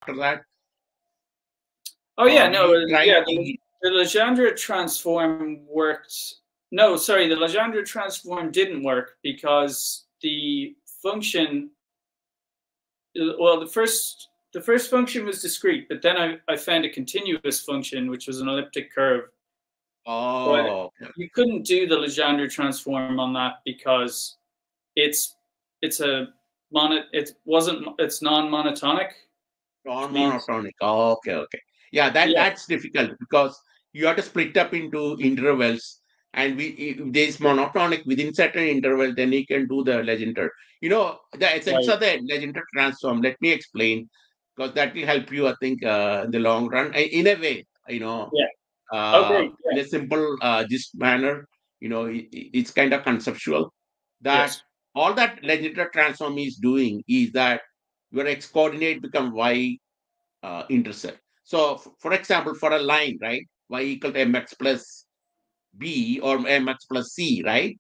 after that? Oh yeah, no, yeah, the Legendre transform worked. No, sorry, the Legendre transform didn't work because the function. Well, the first function was discrete, but then I found a continuous function, which was an elliptic curve. Oh, but you couldn't do the Legendre transform on that because it's non-monotonic. Non-monotonic. Oh, okay. Yeah, that's difficult because you have to split up into intervals, and if there's monotonic within certain interval, then you can do the Legendre. The essence of the Legendre transform. Let me explain, because that will help you, I think, in the long run. In a way, in a simple, just manner. It's kind of conceptual. That all that Legendre transform is doing is that your x coordinate become y intercept. So, for example, for a line, right, y equal to mx plus b or mx plus c, right?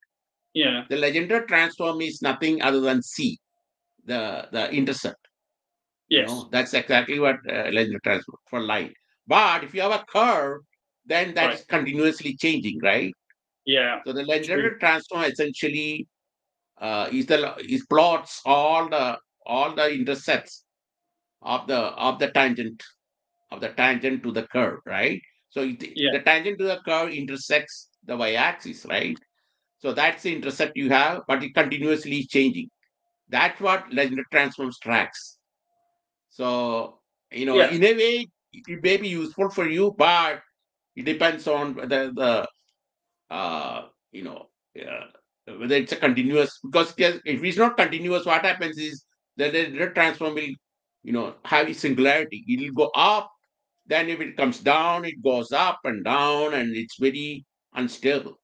Yeah. The Legendre transform is nothing other than c, the intercept. Yes. That's exactly what Legendre transform for line. But if you have a curve, then that is continuously changing, right? Yeah. So the Legendre transform essentially is plots all the intercepts of the tangent to the curve, right? So the tangent to the curve intersects the y-axis, right? So that's the intercept you have, but it continuously changing. That's what Legendre transforms tracks. So in a way, it may be useful for you, but it depends on whether whether it's a continuous, because if it's not continuous, what happens is the Legendre transform will have a singularity. It will go up, then if it comes down, it goes up and down, and it's very unstable,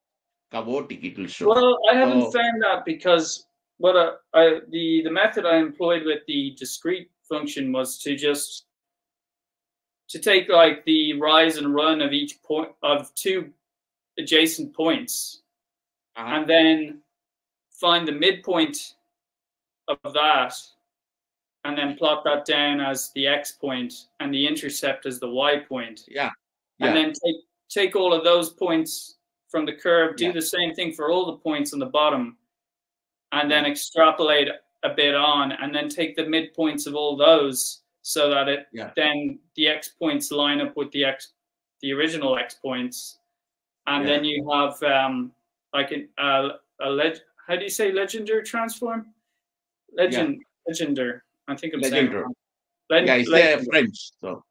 chaotic. It will show. Well, I haven't found that because the method I employed with the discrete function was to take like the rise and run of each point of two adjacent points, and then find the midpoint of that, and then plot that down as the x point and the intercept as the y point. And then take all of those points from the curve, do the same thing for all the points on the bottom, and then extrapolate a bit on, and then take the midpoints of all those so that then the x points line up with the original x points, and then you have like how do you say Legendre transform? Legendre. I think I'm saying it wrong. It's French, so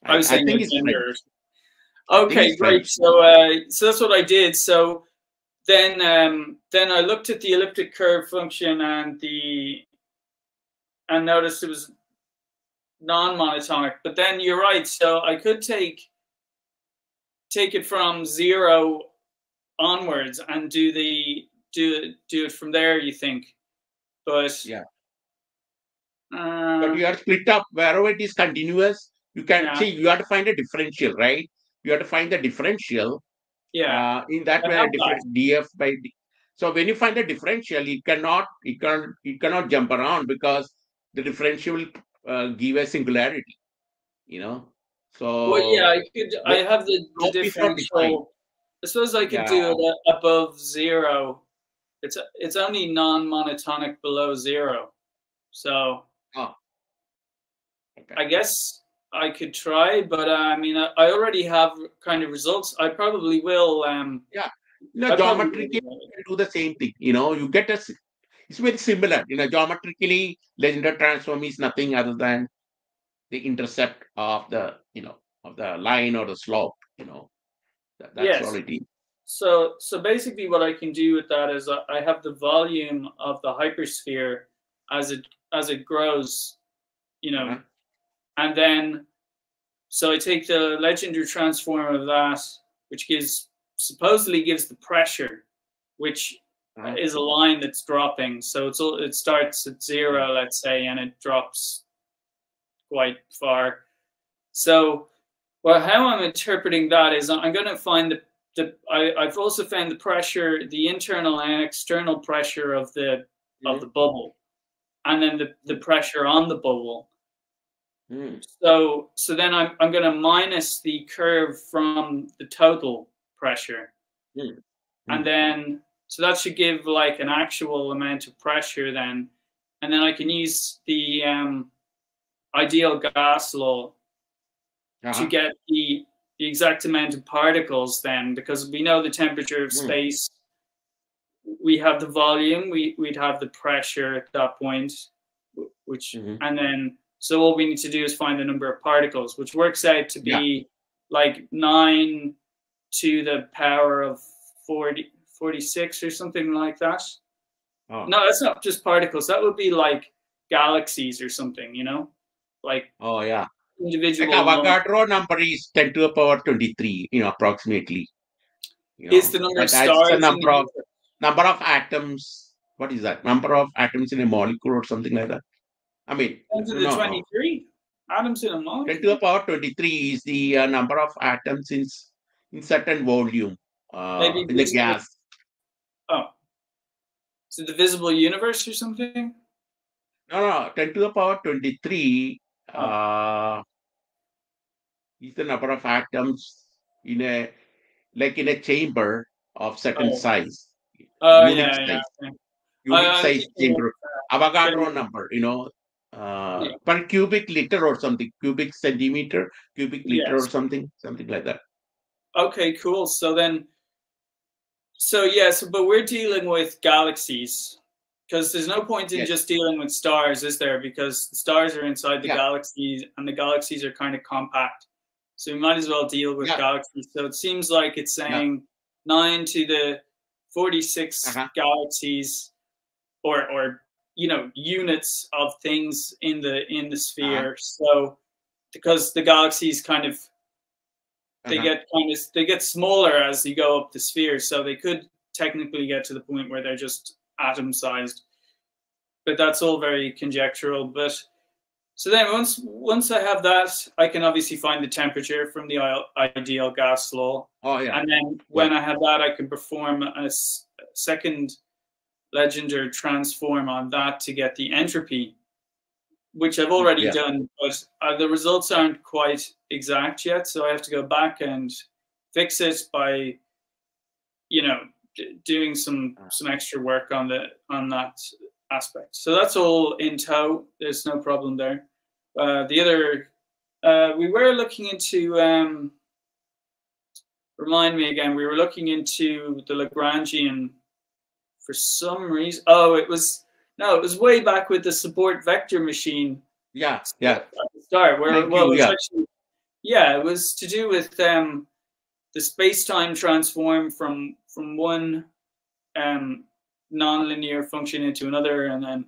I was saying Legendre. Okay, great. So that's what I did. So then I looked at the elliptic curve function and noticed it was non-monotonic. But then you're right. So I could take it from 0 onwards and do it from there. You think? But but you are split up wherever it is continuous. You can see you have to find a differential, right? You have to find the differential. In that way, df by d. So when you find the differential, it cannot jump around because the differential will give a singularity. So well, I have the differential. I suppose I could do it above 0. It's only non-monotonic below 0. So I guess I could try, but I mean, I already have kind of results. I probably will. Geometrically, you can do the same thing. You get it's very similar. Geometrically, Legendre transform is nothing other than the intercept of the of the line or the slope. That's all it is. So basically, what I can do with that is I have the volume of the hypersphere as it grows, and then so I take the Legendre transform of that, which supposedly gives the pressure, which is a line that's dropping. So it starts at 0, let's say, and it drops quite far. So, how I'm interpreting that is I'm going to find I've also found the pressure, the internal and external pressure of the bubble, and then the pressure on the bubble. So then I'm going to minus the curve from the total pressure. And then, so that should give like an actual amount of pressure then. And then I can use the ideal gas law to get the exact amount of particles then, because we know the temperature of space, we have the volume, we'd have the pressure at that point, which, and then, so all we need to do is find the number of particles, which works out to be like 9 to the power of 46 or something like that. Oh. No, that's not just particles. That would be like galaxies or something, you know? Like individual. Like Avogadro number is 10 to the power 23, approximately. Is the number of stars the number of atoms. What is that? Number of atoms in a molecule or something like that? I mean, 10 to the 23 atoms in a molecule. 10 to the power 23 is the number of atoms in certain volume in the gas. Oh. Is it the visible universe or something? No. 10 to the power 23 is the number of atoms in a chamber of certain size. Unit size. Unit size chamber. Avogadro number, per cubic liter or something, cubic centimeter, cubic liter or something like that. Okay, cool. So then, but we're dealing with galaxies, because there's no point in just dealing with stars, is there? Because the stars are inside the galaxies, and the galaxies are kind of compact. So we might as well deal with galaxies. So it seems like it's saying 9 to the 46 galaxies, or units of things in the sphere. So because the galaxies kind of they get smaller as you go up the sphere, so they could technically get to the point where they're just atom sized, but that's all very conjectural. But so then once I have that, I can obviously find the temperature from the ideal gas law. And then when I have that, I can perform a second Legendre transform on that to get the entropy, which I've already done, but the results aren't quite exact yet. So I have to go back and fix it by, doing some extra work on that aspect. So that's all in tow. There's no problem there. The other, we were looking into, remind me again, we were looking into the Langrangian for some reason. Oh, it was way back with the support vector machine. At the start, where it was to do with the space-time transform from one nonlinear function into another, and then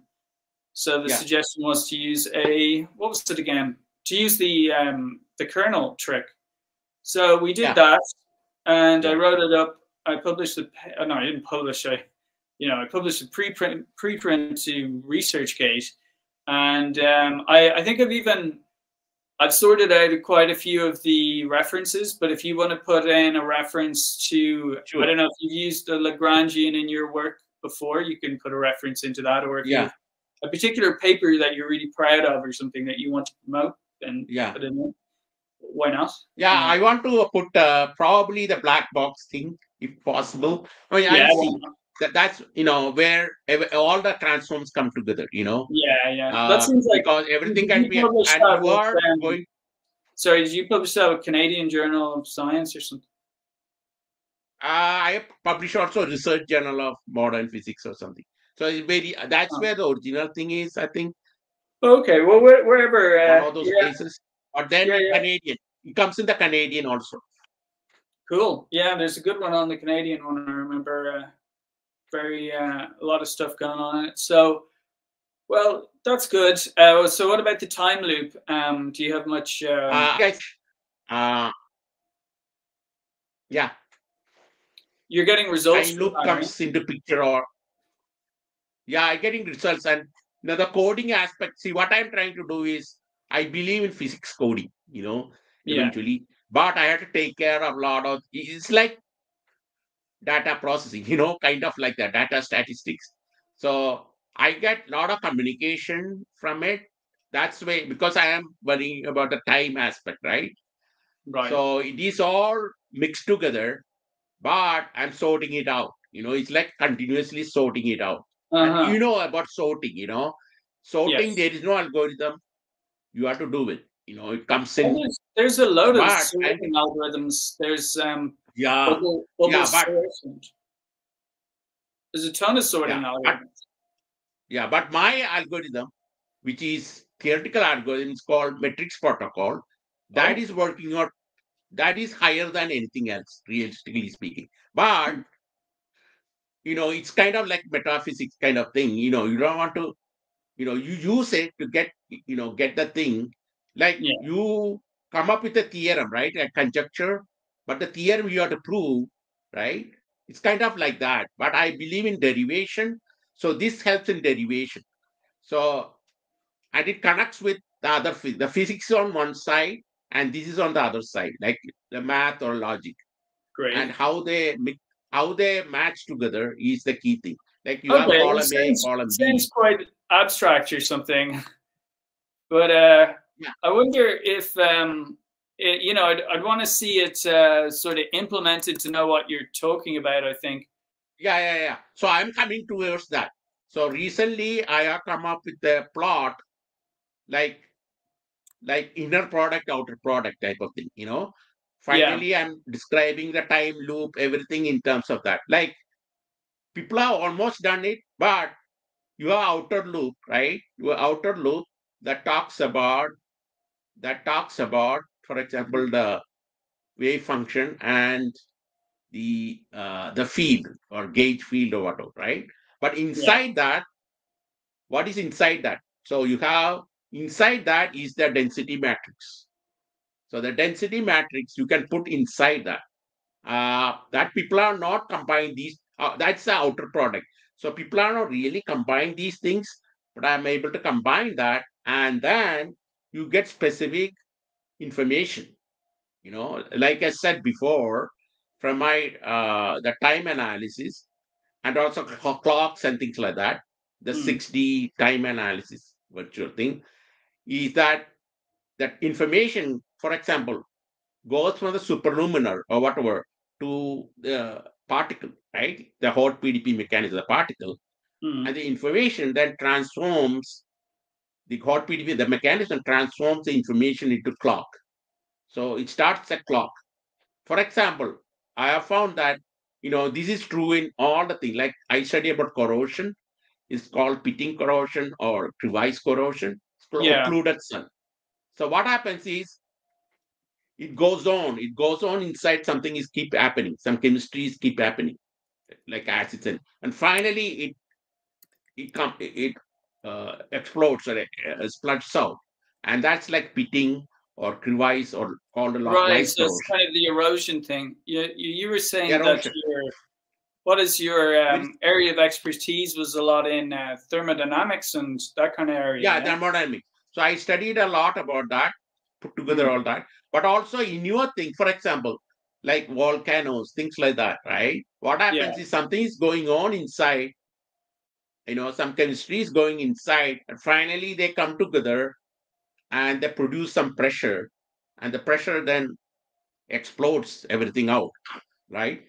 so the suggestion was to use what was it again? To use the kernel trick. So we did that, and I wrote it up. I published it. No, I didn't publish. I published a preprint to ResearchGate, and I think I've sorted out quite a few of the references. But if you want to put in a reference to, I don't know if you've used the Langrangian in your work before, you can put a reference into that, or if you have a particular paper that you're really proud of or something that you want to promote, then put it in. Why not? I want to put probably the black box thing, if possible. I mean, I see. That's where all the transforms come together. That seems like because everything can be. And you are going. Sorry, did you publish that with Canadian Journal of Science or something? I published also Research Journal of Modern Physics or something. So it's that's where the original thing is, I think. Okay, well, wherever. One of those places. Or then Canadian. It comes in the Canadian also. Cool. Yeah, there's a good one on the Canadian one. I remember. A lot of stuff going on in it. So, well, that's good. So what about the time loop? Do you have much? You're getting results. Time loop comes into picture, or I'm getting results, and the coding aspect. See, what I'm trying to do is, I believe in physics coding, eventually, but I have to take care of a lot of. It's like data processing, kind of like that, data statistics. So I get a lot of communication from it. that's the way, because I am worrying about the time aspect, right? Right. So it is all mixed together, but I'm sorting it out. It's like continuously sorting it out. And Uh-huh. you know about sorting, sorting, Yes. there is no algorithm. You have to do it. It comes And in. there's a load of But, and sorting algorithms. There's yeah, bubble yeah, but, sort. There's a ton of sorting yeah, but, algorithms. yeah, but my algorithm, which is theoretical algorithm, is called matrix protocol. That Oh, is working on, that is higher than anything else, realistically speaking. But, it's kind of like metaphysics kind of thing. You don't want to, you use it to get the thing. Like yeah, you come up with a theorem, right? A conjecture, but the theorem you have to prove, right? It's kind of like that. But I believe in derivation. So this helps in derivation. So, and it connects with the other, the physics on one side, and this is on the other side, like the math or logic, and great. how they match together is the key thing. Like you have Okay, it column A, column sounds B. quite abstract or something, but Yeah, I wonder if I'd want to see it sort of implemented to know what you're talking about. I think. yeah. So I'm coming towards that. So recently I have come up with a plot, like inner product, outer product type of thing. Yeah, Finally, I'm describing the time loop, everything in terms of that. Like people have almost done it, but your outer loop, right? Your outer loop that talks about, for example, the wave function and the field or gauge field or whatever, right? But yeah, inside that, what is inside that? So you have inside that is the density matrix. So the density matrix you can put inside that. That people are not combining these. That's the outer product. So people are not really combining these things, but I'm able to combine that, and then you get specific information. Like I said before, from my the time analysis and also clocks and things like that, the mm, 6D time analysis virtual thing is that information, for example, goes from the superluminal or whatever to the particle, right? The hot PDP mechanism, the particle, and mm, the information then transforms the hot PDP, the mechanism transforms the information into clock. So it starts a clock. For example, I have found that this is true in all the things. Like I study about corrosion, it's called pitting corrosion or crevice corrosion. It's called yeah, occluded sun. So what happens is it goes on inside something is keep happening. Some chemistries keep happening, like acids and finally it explodes or splurts out, and that's like pitting or crevice or called a right. light So it's corrosion, kind of the erosion thing. You were saying that erosion. your Very, area of expertise was a lot in thermodynamics and that kind of area. yeah, Yeah. thermodynamics. So I studied a lot about that, put together Mm, all that, but also in your thing, for example, like volcanoes, things like that, right? What yeah. happens is something is going on inside, some chemistry is going inside, and finally they come together and they produce some pressure, and the pressure then explodes everything out, right?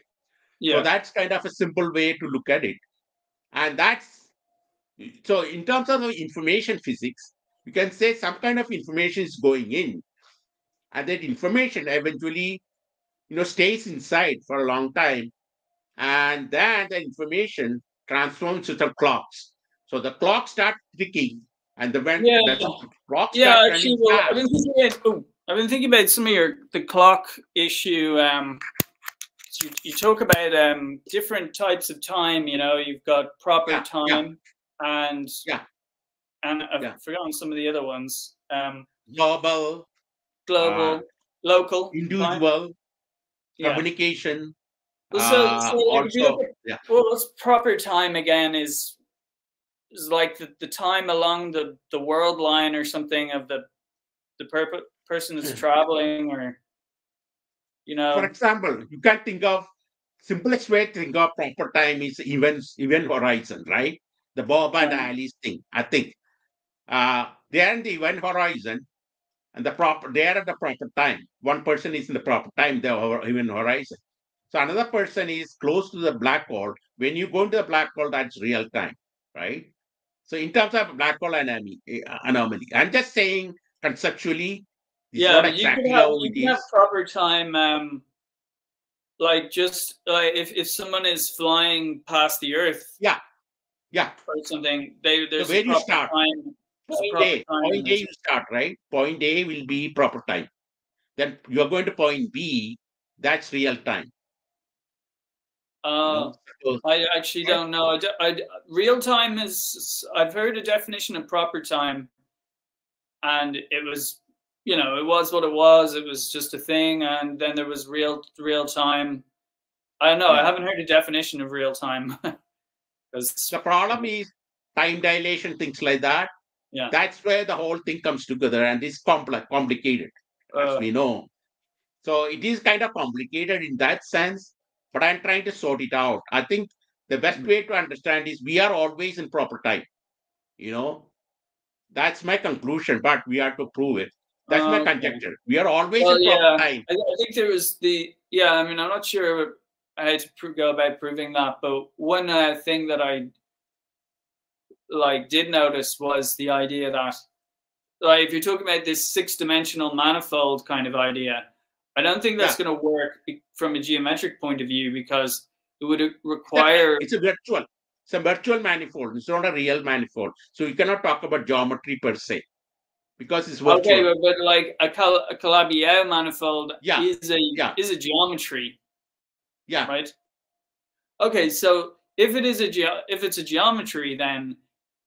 So Yeah. that's kind of a simple way to look at it. And that's so in terms of the information physics, you can say some kind of information is going in, and that information eventually, stays inside for a long time, and then the information transforms into clocks. So the clock starts ticking, and when Yeah. the clock Yeah. starts Actually, running well, fast. I've been thinking about some of the clock issue. So you talk about different types of time. You've got proper Yeah, yeah, time, and yeah, I've yeah. forgotten some of the other ones. Global, uh, Global, local time. individual, Yeah. communication, Well, so like if you look also, at yeah. what's proper time again is like the time along the world line or something of the person that's traveling or you For know example, you can think of simplest way to think of proper time is event horizon, right? The Bob and yeah Alice thing, I think. They are in the event horizon, and they are at the proper time. One person is in the proper time, the event horizon. So another person is close to the black hole. When you go into the black hole, that's real time, right? So in terms of black hole anomaly, I'm just saying conceptually, this is Yeah, not but exactly how you it can have is. proper time. Like just if someone is flying past the Earth Yeah, yeah. or something, So there's a where you proper start, time. There's a proper time in point A this. you start, right? Point A will be proper time. Then you are going to point B, that's real time. You Uh, know, so I actually don't know. Real time is. I've heard a definition of proper time, and it was, it was what it was. It was just a thing, and then there was real time. I don't know. I yeah. haven't heard a definition of real time because The problem is time dilation, things like that. yeah. That's where the whole thing comes together and is complicated, as Uh, we know. So it is kind of complicated in that sense, but I'm trying to sort it out. I think the best way to understand is we are always in proper time. You know, that's my conclusion, but we have to prove it. That's my okay. conjecture. We are always Well, in proper yeah, time. I think there was yeah. I mean, I'm not sure how to go about proving that, but one thing that I did notice was the idea that, like, if you're talking about this six-dimensional manifold kind of idea, I don't think that's Yeah, going to work from a geometric point of view because it would require. it's a virtual. It's a virtual manifold. It's not a real manifold. So you cannot talk about geometry per se because it's Okay, virtual. but like a Calabi-Yau manifold Yeah, yeah, is a geometry, yeah. right? Okay, so if it's a geometry then,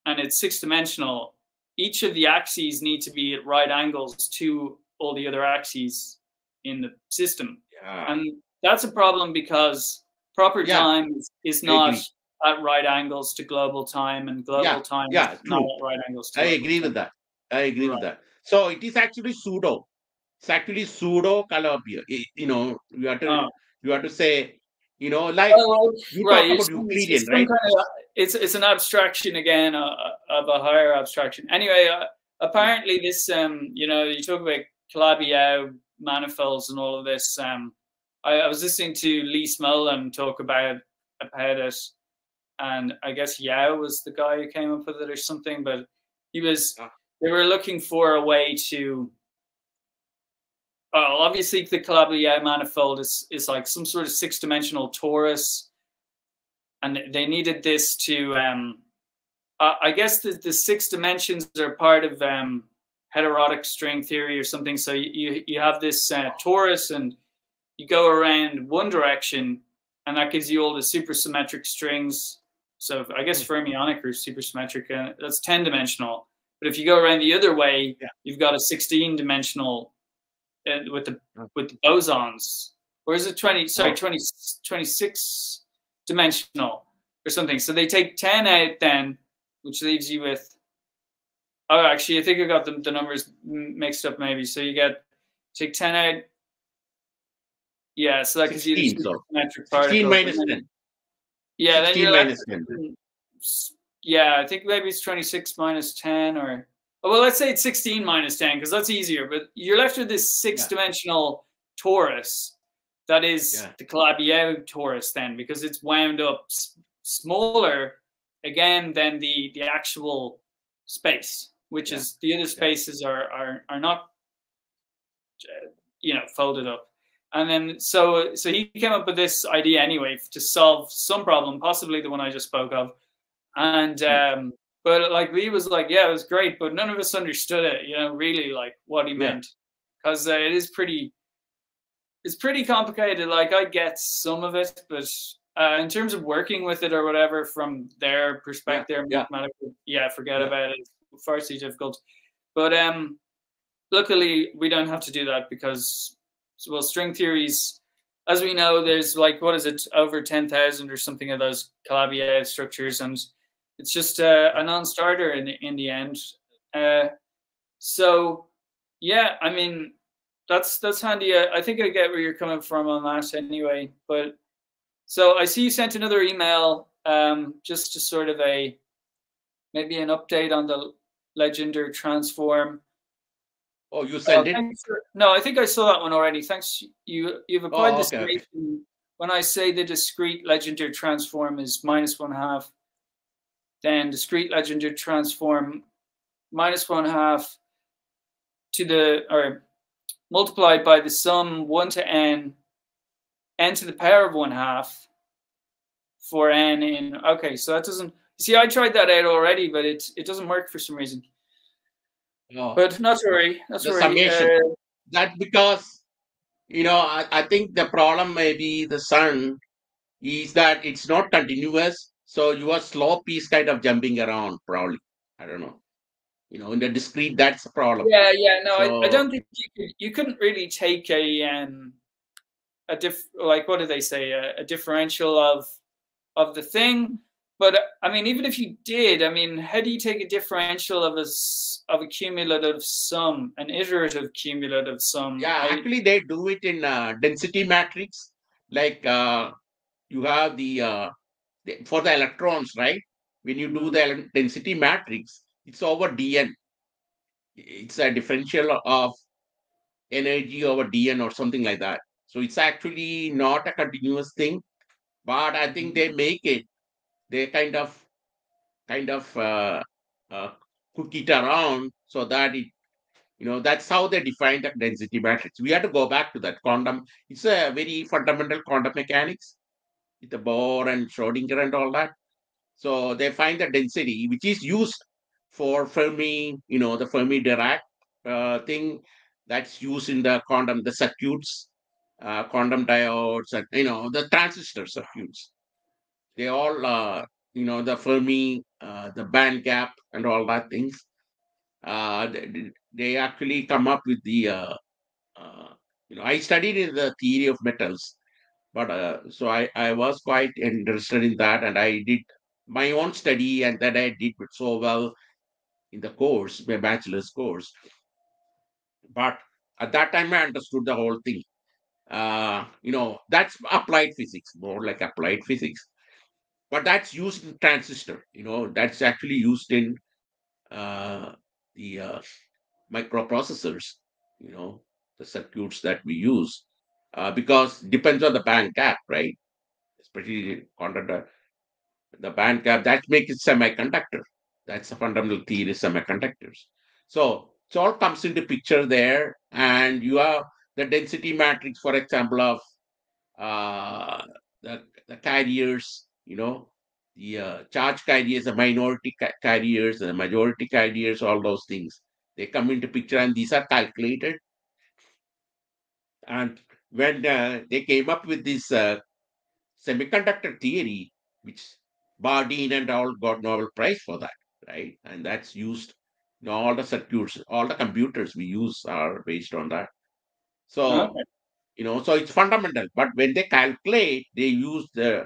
and it's six-dimensional, each of the axes need to be at right angles to all the other axes in the system, Yeah, and that's a problem because proper yeah, time is I not agree. at right angles to global time, and global Yeah, time is yeah, not true. at right angles to I local agree time. with that. I agree with Right. that. So it is actually pseudo. It's actually pseudo Calabria. Oh. You have to say, like Oh, you right. talk about Euclidean, It's some right? kind of it's an abstraction again of a higher abstraction. Anyway, Yeah, apparently this you talk about Calabi-Yau manifolds and all of this. I was listening to Lee Smolin talk about it, and I guess Yao was the guy who came up with it or something. But he was yeah, they were looking for a way to. Obviously, the Calabi-Yau manifold is like some sort of six-dimensional torus, and they needed this to I guess the six dimensions are part of heterotic string theory or something. So you have this torus, and you go around one direction, and that gives you all the supersymmetric strings. So I guess mm, fermionic or supersymmetric, and that's 10-dimensional. But if you go around the other way, yeah, you've got a 16-dimensional with the mm, bosons. Or is it 20? Sorry, oh, 26 dimensional or something. So they take 10 out then, which leaves you with. Oh, actually, I think I got the numbers mixed up maybe. So you take 10 out. Yeah, so that gives you the 16. So supersymmetric 16 particles. And minus then, 10. yeah, then 16 you're left minus 10. with, yeah, I think maybe it's 26 minus 10 or. Oh, well, let's say it's 16 minus 10 because that's easier. But you're left with this Yeah, six-dimensional torus that is yeah, the Calabi-Yau torus then, because it's wound up smaller again than the actual space, which yeah, is the other yeah, spaces are not folded up. And then so he came up with this idea anyway to solve some problem, possibly the one I just spoke of. And mm, but like Lee was like, yeah, it was great, but none of us understood it, really like what he yeah, meant, because it's pretty complicated. Like I get some of it, but in terms of working with it or whatever from their yeah, perspective, yeah, mathematical, yeah, forget yeah, about it. It's far too difficult. But luckily we don't have to do that because, well, string theories, as we know, there's like, what is it, over 10,000 or something of those Calabi-Yau structures, and it's just a non-starter in the end. So yeah, I mean, that's handy. I think I get where you're coming from on that anyway. But so I see you sent another email, just to sort of maybe an update on Legendre transform. Oh, you sent it? No, I think I saw that one already. Thanks. You've applied Oh, this okay, okay. When I say the discrete Legendre transform is -1/2, then discrete Legendre transform -1/2 to the, or multiplied by the sum 1 to n to the power of 1/2 for n in. Okay, so that doesn't. See, I tried that out already, but it doesn't work for some reason. No. But not to worry. Not to The worry. summation. That's because, I think the problem may be the sun is that it's not continuous. So your slope is kind of jumping around, probably. I don't know. In the discrete, that's the problem. Yeah. No, So, I don't think you couldn't really take like, what do they say, a differential of the thing. But I mean, even if you did, I mean, how do you take a differential of a cumulative sum, an iterative cumulative sum? yeah, actually they do it in density matrix. Like you have for the electrons, right? When you do the density matrix, it's over dn. It's a differential of energy over dn or something like that. So it's actually not a continuous thing, but I think they make it. They kind of uh, cook it around so that that's how they define the density matrix. We have to go back to that quantum. It's a very fundamental quantum mechanics with the Bohr and Schrodinger and all that. So they find the density, which is used for Fermi, the Fermi Dirac thing that's used in the quantum, the circuits, quantum diodes, and the transistor circuits. They all, the Fermi, the band gap, and all that things. They actually come up with the I studied in the theory of metals, but so I was quite interested in that, and I did my own study, and that I did so well in the course, my bachelor's course. But at that time, I understood the whole thing. That's applied physics, more like applied physics. But that's used in transistor. That's actually used in the microprocessors, you know, the circuits that we use, because depends on the band gap, right? Especially under the band gap that makes it semiconductor. That's a fundamental theory of semiconductors. So it all comes into picture there, and you have the density matrix, for example, of uh, the carriers, the charge carriers, the minority carriers, the majority carriers, all those things. They come into picture, and these are calculated. And when they came up with this semiconductor theory, which Bardeen and all got Nobel Prize for that, right? And that's used in all the circuits, all the computers we use are based on that. So, so it's fundamental. But when they calculate, they use the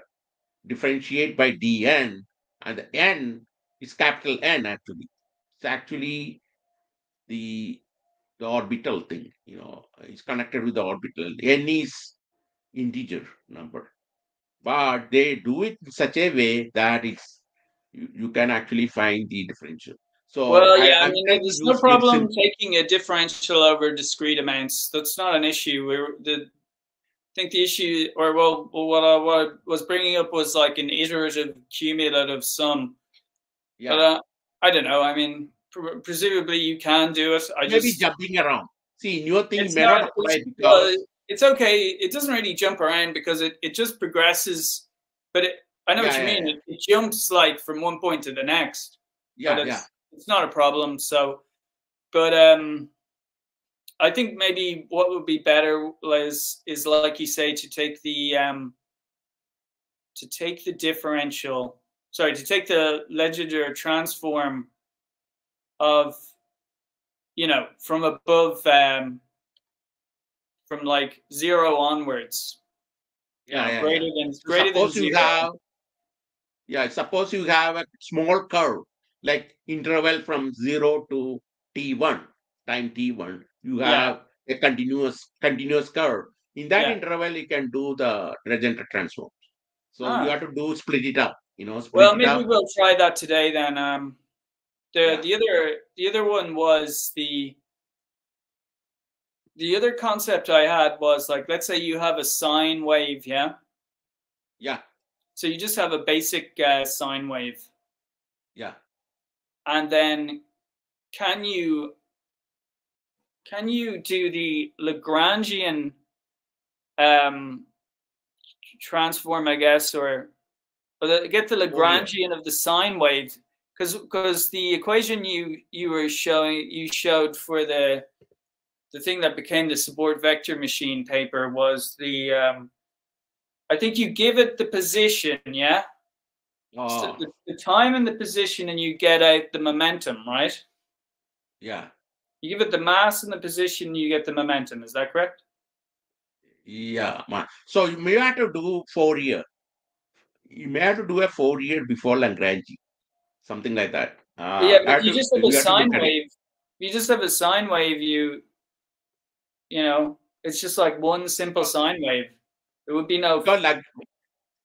differentiate by dn, and the n is capital N actually. It's actually the orbital thing, it's connected with the orbital. N is integer number. But they do it in such a way that you can actually find the differential. So well, yeah, I I'm mean, trying to there's no use very problem simple. taking a differential over discrete amounts. That's not an issue. I think the issue, or well, what I was bringing up was like an iterative cumulative sum. Yeah. But I don't know. I mean, presumably you can do it. Maybe jumping around. See, in your thing It's may not not. apply Well, because it's okay. It doesn't really jump around because it just progresses. But I know what you mean. It jumps like from one point to the next. But it's not a problem. So, but I think maybe what would be better is like you say, to take the differential. Sorry, to take the Legendre transform of, from above, from like 0 onwards. Greater than 0. Suppose you have a small curve, like interval from 0 to t1, time t1. You have a continuous curve. In that interval, you can do the Legendre transform. So you have to split it up. Split Well, it maybe up. we'll try that today then. The other one was the other concept I had was, like, let's say you have a sine wave, yeah? Yeah. So you just have a basic sine wave. Yeah. And then can you do the Lagrangian transform, I guess, or get the Lagrangian of the sine wave? Because the equation you showed for the thing that became the support vector machine paper was the I think you give it the position, yeah? So the time and the position, and you get out the momentum, right? Yeah. You give it the mass and the position, you get the momentum. Is that correct? Yeah. So you may have to do Fourier. You may have to do a Fourier before Lagrange, something like that. Yeah, but you just have a You have to look sine at it. wave. You just have a sine wave. You know, it's just like one simple sine wave. It would be no. Because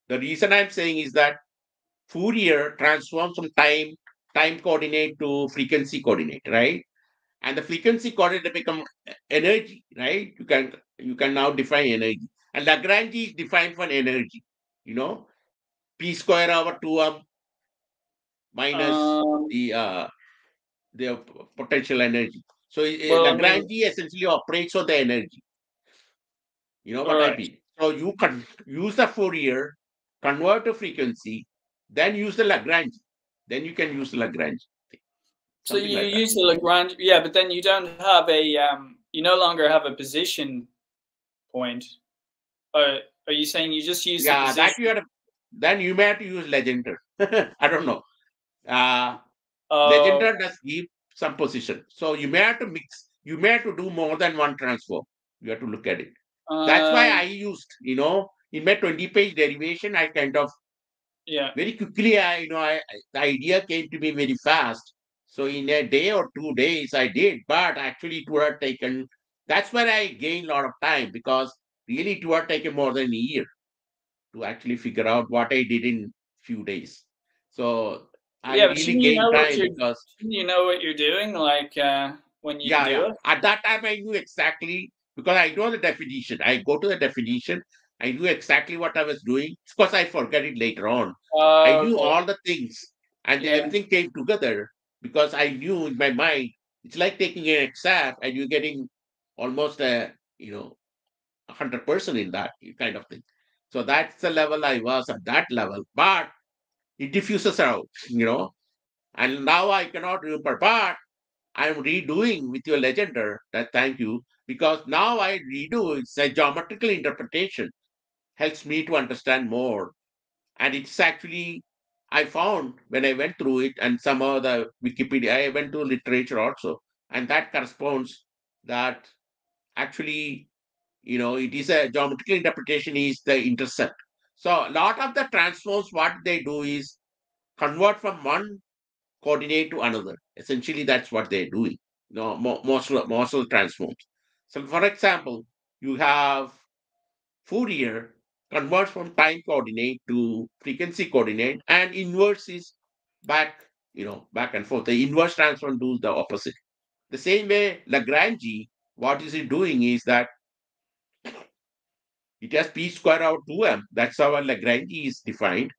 the reason I'm saying is that Fourier transforms from time coordinate to frequency coordinate, right? And the frequency coordinate become energy, right? You can now define energy. And Lagrange is defined for energy, you know, p square over 2m minus Um, the potential energy. So well, I mean, Lagrange essentially operates on the energy. You know all what I right. mean? So you can use the Fourier, convert to frequency, then use the Lagrange. Then you can use the Lagrange. So Something you like that. use the Lagrange, yeah, but then you don't have a you no longer have a position point. Are you saying you just use the Yeah, position? that you had. Then you may have to use Legender. I don't know. Uh, Uh, Legender does give some position. So you may have to mix. You may have to do more than one transform. You have to look at it. That's why I um, used, in my 20-page derivation, I kind of yeah. very quickly, the idea came to me very fast. So in a day or 2 days, I did, but actually it would have taken, that's where I gained a lot of time because really it would have taken more than a year to actually figure out what I did in few days. So I Yeah, but really gained time because shouldn't you know what you're doing, like when you yeah, do yeah. it? At that time, I knew exactly because I know the definition. I go to the definition. I knew exactly what I was doing. Of course, I forget it later on. I knew Okay. all the things, and Yeah. everything came together because I knew in my mind. It's like taking an exam and you're getting almost 100% in that kind of thing. So that's the level I was at that level, but it diffuses out. And now I cannot remember, but I'm redoing with your legender. That thank you because now I redo. It's a geometrical interpretation helps me to understand more, and it's actually I found when I went through it and some of the Wikipedia. I went to literature also, and that corresponds that actually it is a geometrical interpretation is the intercept. So a lot of the transforms what they do is convert from one coordinate to another. Essentially, that's what they're doing. Morsel transforms. So, for example, you have Fourier converts from time coordinate to frequency coordinate, and inverse is back and forth. The inverse transform does the opposite. The same way, Lagrange, what is it doing is that it has p square out 2m. That's how Lagrange is defined.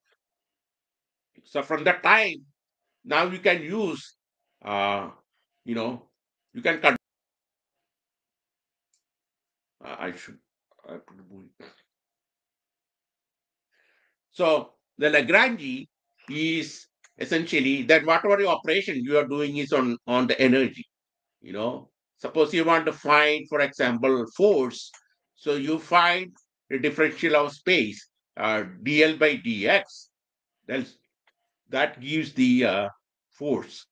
So from that time, now you can use, you know, you can I should. I have to remove it. So the Lagrange is essentially that whatever your operation you are doing is on the energy. Suppose you want to find, for example, force. So you find the differential of space, dl by dx. That's, that gives the force.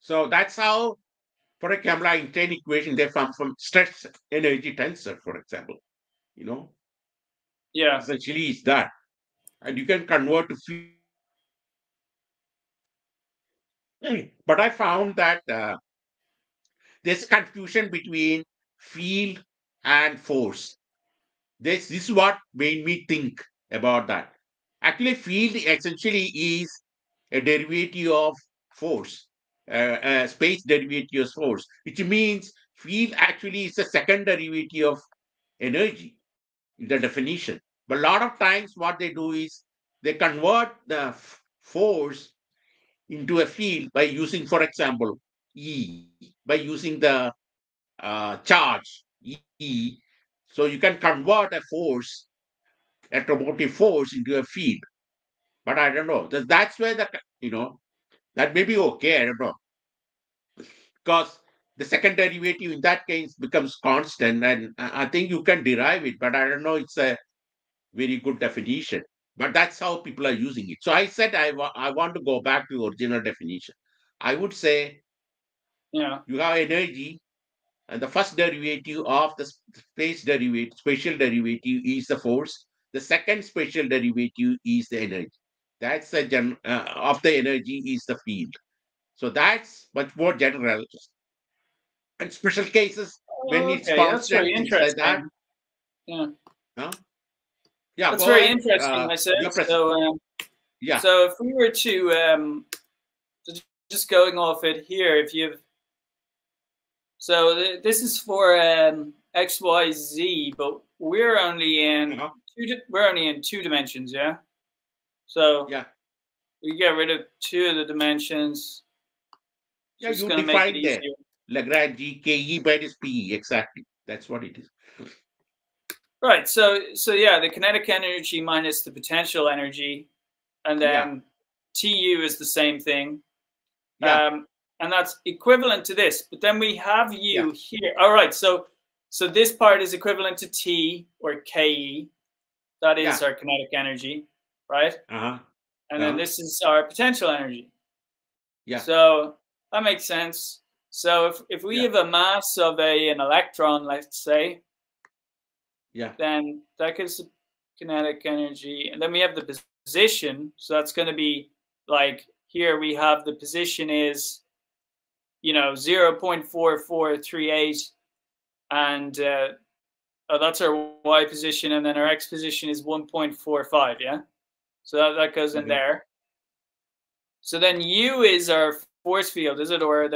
So that's how, for a Einstein equation, they found from stress energy tensor, for example. You know, Yeah. essentially is that. And you can convert to field. But I found that there's confusion between field and force. This is what made me think about that. Actually, field essentially is a derivative of force, space derivative of force, which means field actually is a second derivative of energy in the definition. But a lot of times what they do is they convert the force into a field by using, for example, E, by using the charge E. So you can convert a force, electromotive force, into a field. But I don't know. That's where that may be okay. I don't know. Because the second derivative in that case becomes constant, and I think you can derive it, but I don't know. It's a very good definition. But that's how people are using it. So I said I want to go back to the original definition. I would say you have energy, and the first derivative of the spatial derivative is the force. The second spatial derivative is the energy. That's the of the energy is the field. So that's much more general. And special cases, when it's Okay, that's very constant, things like that. interesting. Yeah. Huh? Yeah, That's go very ahead. interesting, I said. Your yeah. So if we were to just going off it here, if you've this is for X, Y, Z, but we're only in two dimensions, yeah. So yeah, we get rid of two of the dimensions. Yeah, you define the Langrangian KE minus PE exactly. That's what it is. Right. So yeah, the kinetic energy minus the potential energy, and then TU is the same thing. Yeah. And that's equivalent to this. But then we have U here. All right. So this part is equivalent to T or KE. That is our kinetic energy, right? And then this is our potential energy. Yeah. So that makes sense. So if we have a mass of an electron, let's say, then that gives the kinetic energy. And then we have the position. So that's going to be like here we have the position is, 0.4438. And that's our Y position. And then our X position is 1.45. Yeah. So that goes in there. So then U is our force field, is it? Or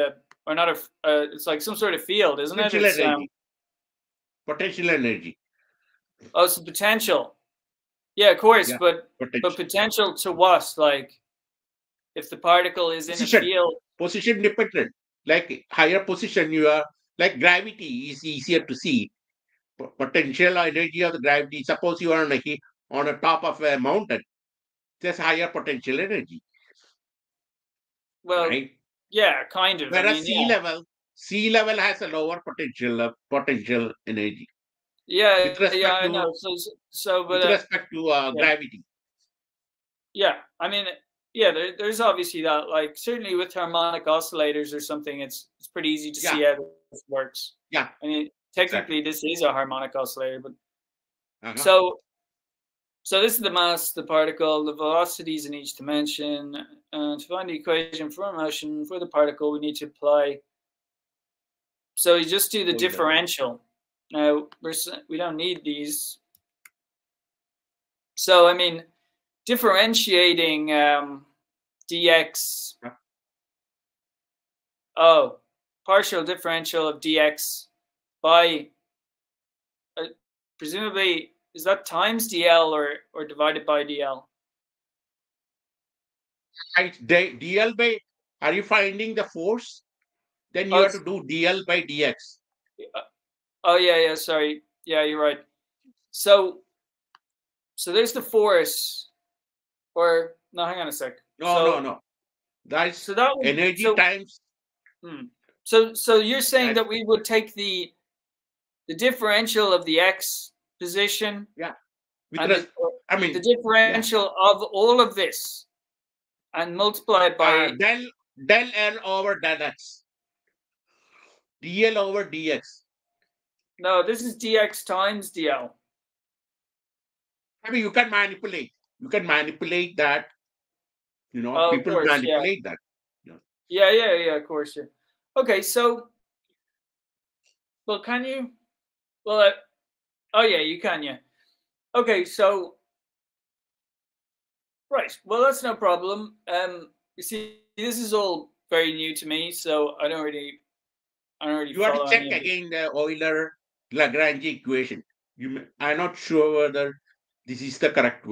not it's like some sort of field, isn't it? It's potential energy. Oh, it's potential. Yeah, of course, but potential to what? Like if the particle is in a field. Position dependent. Like higher position, you are like gravity is easier to see. Potential energy of the gravity. Suppose you are on a top of a mountain, there's higher potential energy. Well, right? Yeah, kind of. Whereas sea level has a lower potential energy. Yeah, with respect I know. With respect to gravity. Yeah, I mean, there's obviously that. Like certainly with harmonic oscillators or something, it's pretty easy to see how this works. Yeah. I mean, technically this is a harmonic oscillator, but so this is the mass, the particle, the velocities in each dimension. And to find the equation for motion for the particle, we need to apply. So you just do the differential. Now, we don't need these. So, I mean, differentiating dx. Oh, partial differential of dx by, presumably, is that times dl or divided by dl? Right, dl by, are you finding the force? Then you have to do dl by dx. Oh, yeah, sorry. Yeah, you're right. So there's the force, or no, hang on a sec. No. That's energy times. So you're saying that we would take the differential of the x position, the differential of all of this, and multiply it by del L over del x, dl over dx. No, this is dx times dl. I mean, you can manipulate that. People manipulate that. Yeah, of course. Yeah. Okay, so, well, can you? Well, oh yeah, you can, yeah. Okay, so, right. Well, that's no problem. You see, this is all very new to me, so I don't really You have to follow check any of it. again the Euler Lagrange equation. I'm not sure whether this is the correct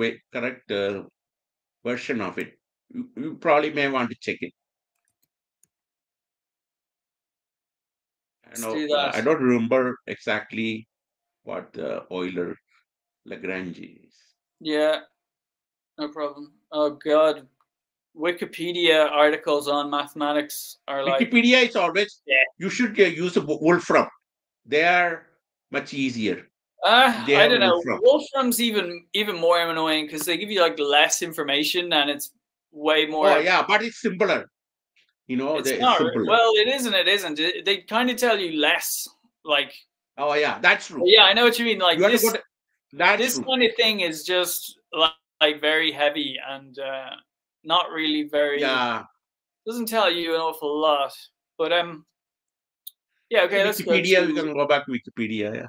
version of it. You probably may want to check it. Let's do that. I don't remember exactly what the Euler Lagrange is. Yeah, no problem. Oh God, Wikipedia articles on mathematics are like Wikipedia is always, yeah. you should use a Wolfram. They are much easier. They I have don't know. Wolfram. Wolfram's even more annoying because they give you like less information and it's way more. Oh yeah, but it's simpler. It's it's not. simpler. Well, it isn't. It isn't. They kind of tell you less. Like. Oh yeah, that's true. Yeah, I know what you mean. Like You have this. to go to, that's This true. kind of thing is just like very heavy and not really very. Yeah. Doesn't tell you an awful lot, but yeah. Okay, let's go Wikipedia. We to. can go back to Wikipedia. Yeah.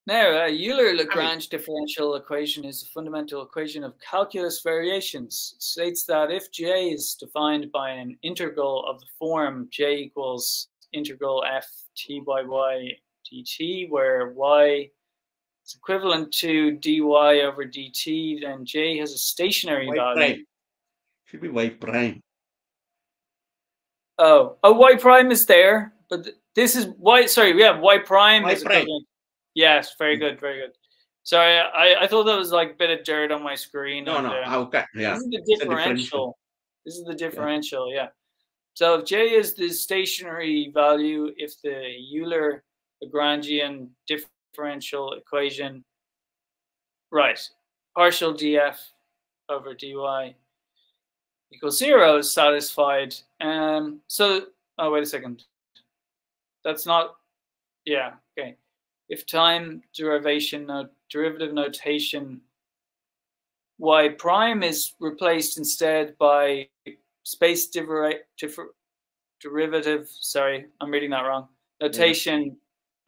Now, Euler-Lagrange differential equation is a fundamental equation of calculus variations. It states that if J is defined by an integral of the form J equals integral f t by y dt, where y is equivalent to dy over dt, then J has a stationary Y value. prime. Should be y prime. Oh, y prime is there, but this is y. Sorry, we have y prime is equivalent. Yes, very good, very good. Sorry, I thought that was like a bit of dirt on my screen. No, and, no. Okay. Yeah. This is the differential. This is the differential, yeah. So if J is the stationary value, if the Euler-Lagrangian differential equation, right, partial df over dy equals 0 is satisfied. So, oh, wait a second. That's not, yeah, okay. If time derivative notation y prime is replaced instead by space derivative, sorry, I'm reading that wrong, notation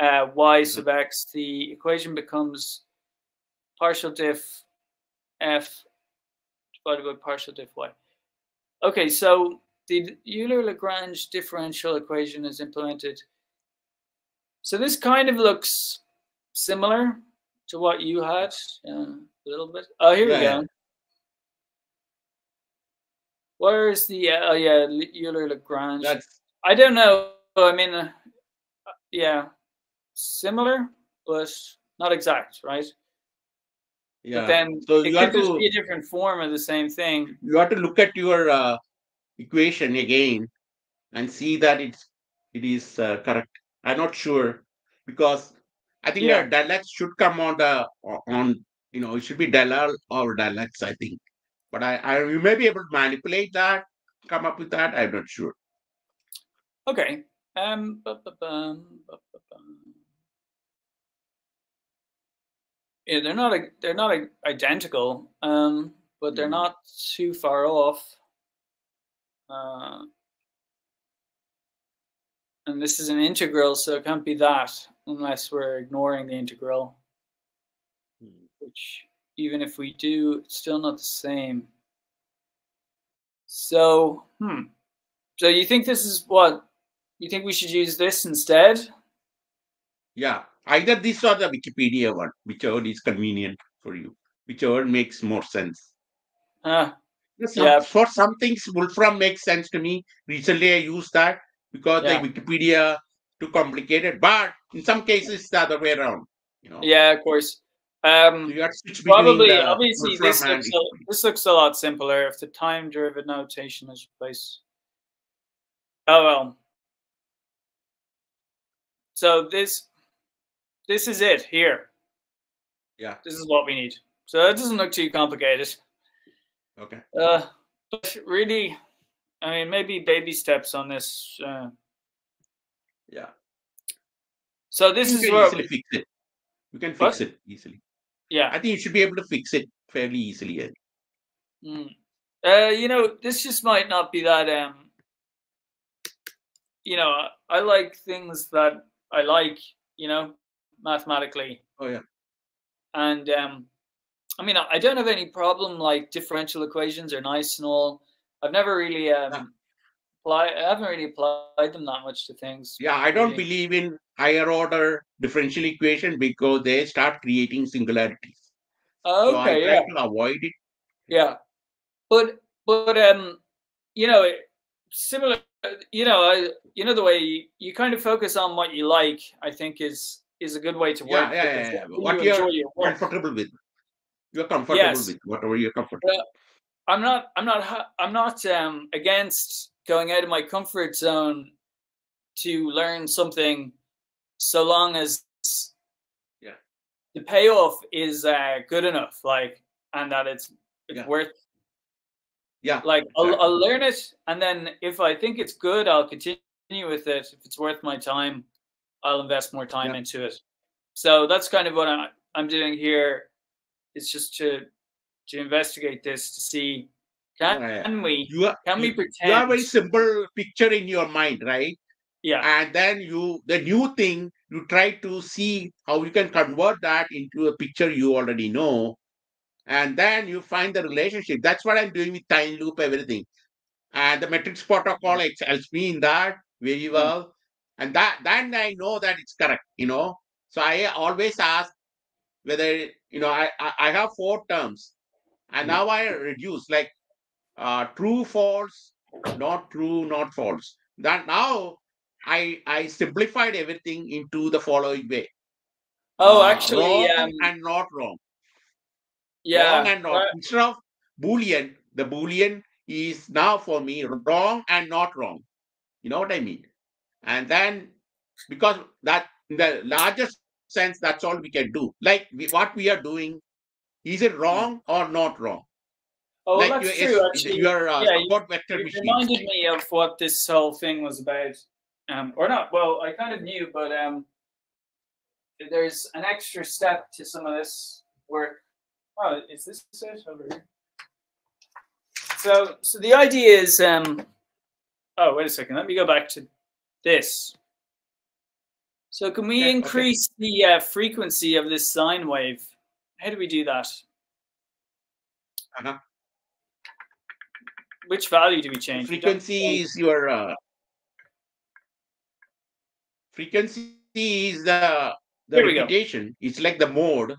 y sub x, the equation becomes partial diff f divided by partial diff y. Okay, so the Euler-Lagrange differential equation is implemented. So this kind of looks similar to what you had a little bit. Oh, here we go. Yeah. Where is the Euler-Lagrange? I don't know. I mean, yeah, similar, but not exact, right? Yeah. But then so it could just be a different form of the same thing. You have to look at your equation again and see that it is correct. I'm not sure because I think del x should come on it should be del L or del x, I think. But you may be able to manipulate that, come up with that. I'm not sure. Okay. Yeah, they're not identical, but they're not too far off. And this is an integral, so it can't be that unless we're ignoring the integral. Which, even if we do, it's still not the same. So, So you think this is what? You think we should use this instead? Yeah, either this or the Wikipedia one, whichever is convenient for you, whichever makes more sense. For some things, Wolfram makes sense to me. Recently, I used that because the Wikipedia too complicated. But in some cases, it's the other way around. Yeah, of course. So you have to switch probably, obviously, this looks a lot simpler if the time derivative notation is replaced. Oh well. So this is it here. Yeah. This is what we need. So it doesn't look too complicated. Okay. But really, I mean, maybe baby steps on this. Yeah. So this is where easily fix it. You can fix it easily. Yeah. I think you should be able to fix it fairly easily. This just might not be that. I like things that I like. Mathematically. Oh yeah. And I mean, I don't have any problem. Like differential equations are nice and all. I've never really I haven't really applied them that much to things. Yeah, I don't believe in higher order differential equation because they start creating singularities. So I Okay, try yeah, to avoid it. yeah, but you know, similar, you know, the way you kind of focus on what you like, I think is a good way to Yeah, work yeah, because yeah, yeah. then you What enjoy you're your work. comfortable with. You're comfortable Yes, with whatever you're comfortable. but I'm not against going out of my comfort zone to learn something, so long as Yeah, the payoff is good enough, like, and that it's yeah, worth. yeah, Like, exactly. I'll learn it, and then if I think it's good, I'll continue with it. If it's worth my time, I'll invest more time Yeah, into it. So that's kind of what I'm doing here. It's just to investigate this to see, can yeah, yeah. we You are can we you pretend? have very simple picture in your mind, right? Yeah. And then the new thing, you try to see how you can convert that into a picture you already know, and then you find the relationship. That's what I'm doing with time loop, everything. And the metrics protocol helps me in that very Mm, well. And that then I know that it's correct, So I always ask whether, I have four terms. And now I reduce like true, false, not true, not false. That now I simplified everything into the following way: oh, actually, wrong and not wrong, wrong yeah. and not. Instead of Boolean, the Boolean is now for me wrong and not wrong. You know what I mean? And then, because that in the larger sense, that's all we can do. Like what we are doing, is it wrong or not wrong? Oh, well, Like that's true. Actually, your yeah. support vector You machines. reminded me of what this whole thing was about, or not. Well, I kind of knew, but there's an extra step to some of this work. Oh, is this it over here? So the idea is, oh, wait a second. Let me go back to this. So can we Okay, okay. increase the frequency of this sine wave? How do we do that? Uh-huh. Which value do we The change? We don't frequency change. is your frequency is the Here we go. repetition. It's like the mode.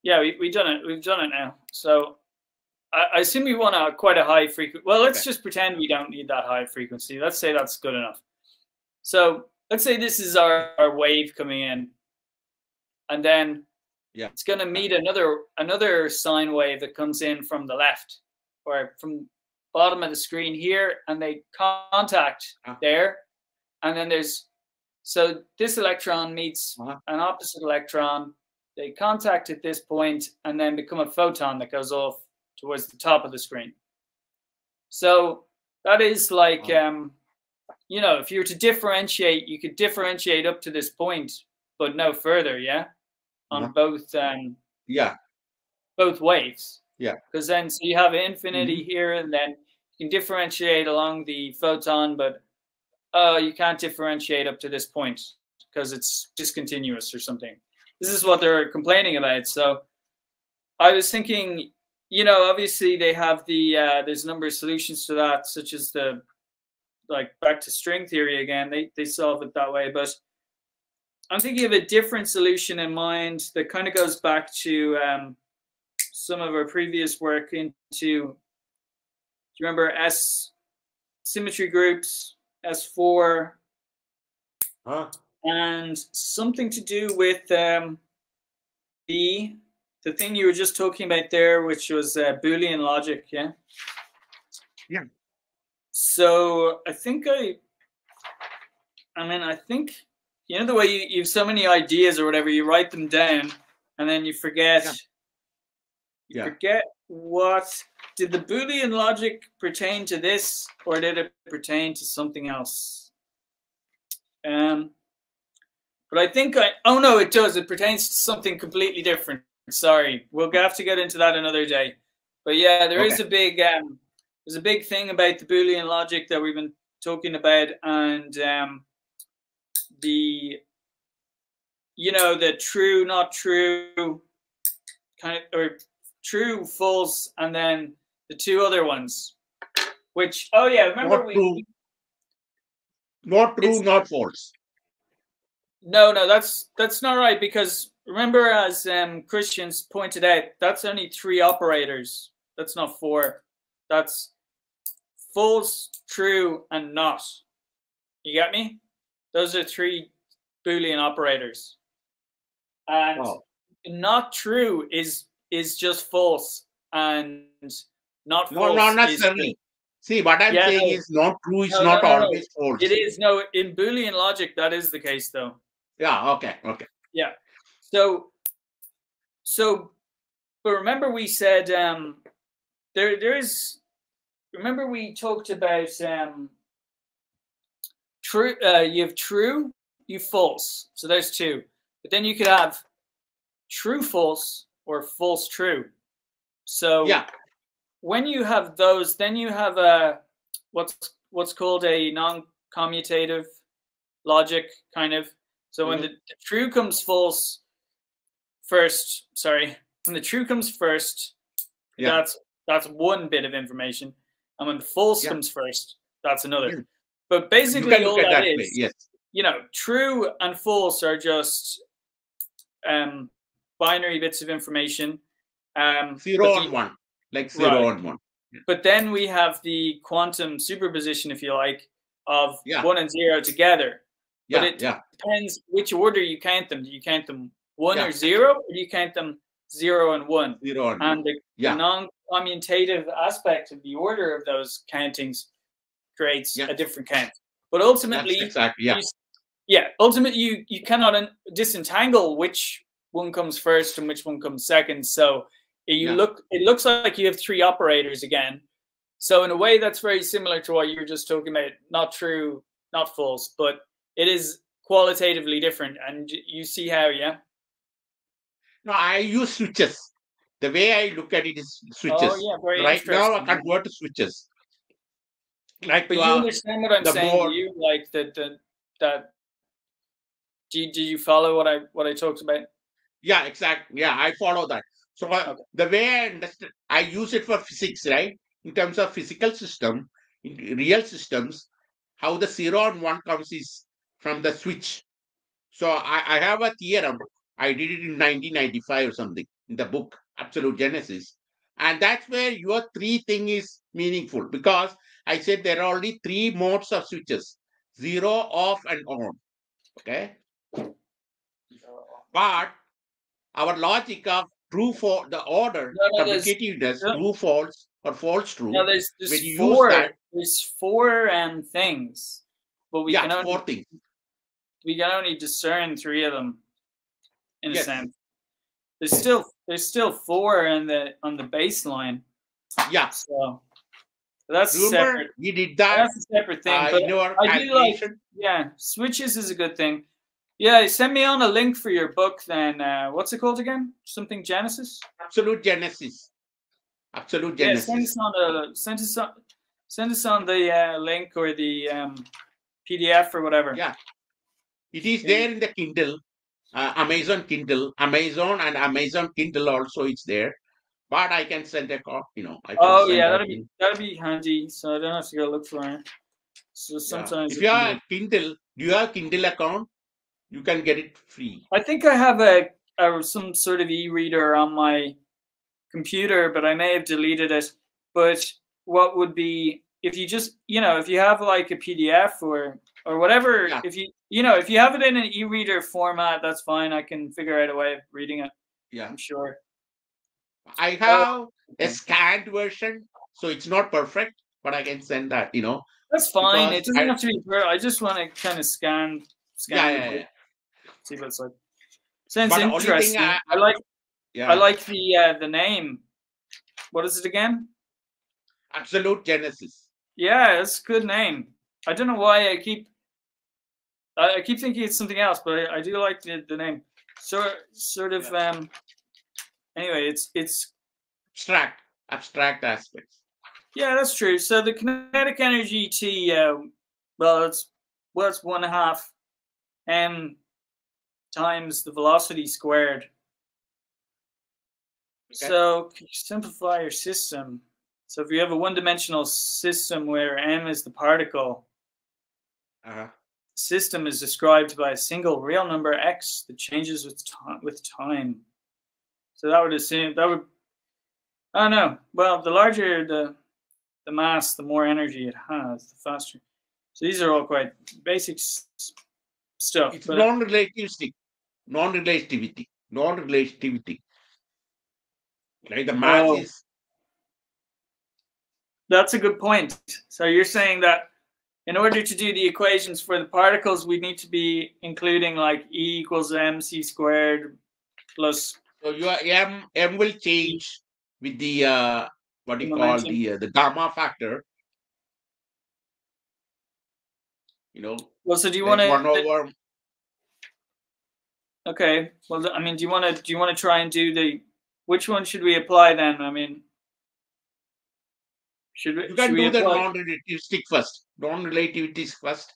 Yeah, we've done it. We've done it now. So I assume we want quite a high frequency. Well, let's Okay. just pretend we don't need that high frequency. Let's say that's good enough. So let's say this is our wave coming in, and then it's going to meet another sine wave that comes in from the left, or from bottom of the screen here, and they contact there, and then so this electron meets an opposite electron. They contact at this point and then become a photon that goes off towards the top of the screen. So that is like, if you were to differentiate, you could differentiate up to this point, but no further, yeah? On both both waves. Yeah. Because then, so you have infinity here, and then you can differentiate along the photon, but you can't differentiate up to this point because it's discontinuous or something. This is what they're complaining about. So I was thinking, obviously they have there's a number of solutions to that, such as back to string theory again. They solve it that way, but I'm thinking of a different solution in mind that kind of goes back to some of our previous work into, do you remember S symmetry groups, S4, and something to do with the thing you were just talking about there, which was Boolean logic, yeah? Yeah. So I think I think, the way you have so many ideas or whatever, you write them down and then you forget. Yeah. Forget what did the Boolean logic pertain to this, or did it pertain to something else? But I think oh no, it does. It pertains to something completely different. Sorry, we'll have to get into that another day. But yeah, there is a big there's a big thing about the Boolean logic that we've been talking about, and the the true, not true kind of, or true, false, and then The two other ones, which remember not true, not false. No, that's not right, because remember, as Christians pointed out, that's only 3 operators. That's not 4. That's false, true, and not. You get me? Those are 3 Boolean operators. And not true is just false, and not false not necessarily. See, what I'm saying is not true is not always false. It is. No, in Boolean logic, that is the case, though. Yeah, okay. Yeah. So but remember we said there is, remember we talked about true, you have true, you false. So there's 2. But then you could have true false or false true. So when you have those, then you have a what's called a non-commutative logic, kind of. So when the true comes false first, when the true comes first, that's one bit of information, and when the false comes first, that's another. But basically, all that is, true and false are just binary bits of information. 0 and 1, like 0 and 1. But then we have the quantum superposition, if you like, of 1 and 0 together. But it depends which order you count them. Do you count them 1 or 0, or do you count them 0 and 1? 0 and 1. And the non-commutative aspect of the order of those countings creates a different count. But ultimately, ultimately you cannot disentangle which one comes first and which one comes second. So it looks like you have 3 operators again. So in a way, that's very similar to what you were just talking about. Not true, not false, but it is qualitatively different. And you see how, No, I use switches. The way I look at it is switches. Oh, yeah, very interesting. Now I convert to switches. Like, but you understand what I'm saying? Do you like that? Do you follow what I talked about? Yeah, exactly. Yeah, I follow that. So the way I understand, I use it for physics, right? In terms of physical system, in real systems, how the 0 and 1 comes is from the switch. So I have a theorem. I did it in 1995 or something in the book Absolute Genesis. And that's where your 3 thing is meaningful, because I said there are only 3 modes of switches: 0, off, and on. Okay. But our logic of true for the order, complicativeness, true false or false true. No, there's 4. There's 4 things, but we can only 4 things. We can only discern 3 of them, in a sense. There's still 4 on the baseline. Yeah. So that's separate. We did that. That's a separate thing. But I do like, switches is a good thing. Yeah, send me on a link for your book then. What's it called again? Something Genesis? Absolute Genesis. Absolute Genesis. Yeah, send us on the link or the PDF or whatever. Yeah. It is there in the Kindle, Amazon Kindle, Amazon and Amazon Kindle also it's there. But I can send a copy, that'd be handy, so I don't have to go look for it. So sometimes if you have Kindle, do you have Kindle account? You can get it free. I think I have some sort of e-reader on my computer, but I may have deleted it. But what would be, if you just, if you have like a PDF or whatever, if you have it in an e-reader format, that's fine. I can figure out a way of reading it. Yeah, I'm sure. I have a scanned version, so it's not perfect, but I can send that. That's fine. It doesn't have to be. I just want to kind of scan. Yeah. See what it's like. Sounds interesting. I like the name. What is it again? Absolute Genesis. Yeah, it's a good name. I don't know why I keep thinking it's something else, but I do like the name. Sort of. Anyway, it's abstract aspects. Yeah, that's true. So the kinetic energy T, it's 1/2 m times the velocity squared. Okay. So can you simplify your system? So if you have a one-dimensional system where m is the particle, system is described by a single real number x that changes with time. So that would assume that would, I don't know. Well, the larger the mass, the more energy it has, the faster. So these are all quite basic stuff. It's non-relativistic, non-relativity. Like the mass is. That's a good point. So you're saying that in order to do the equations for the particles, we need to be including like E equals mc squared plus. So your m will change with the what do you call the gamma factor. You know. Well, so do you want to 1/? Okay. Well, I mean, do you want to try and do which one should we apply then? I mean, you can do the non-relativistic first. Non-relativities first.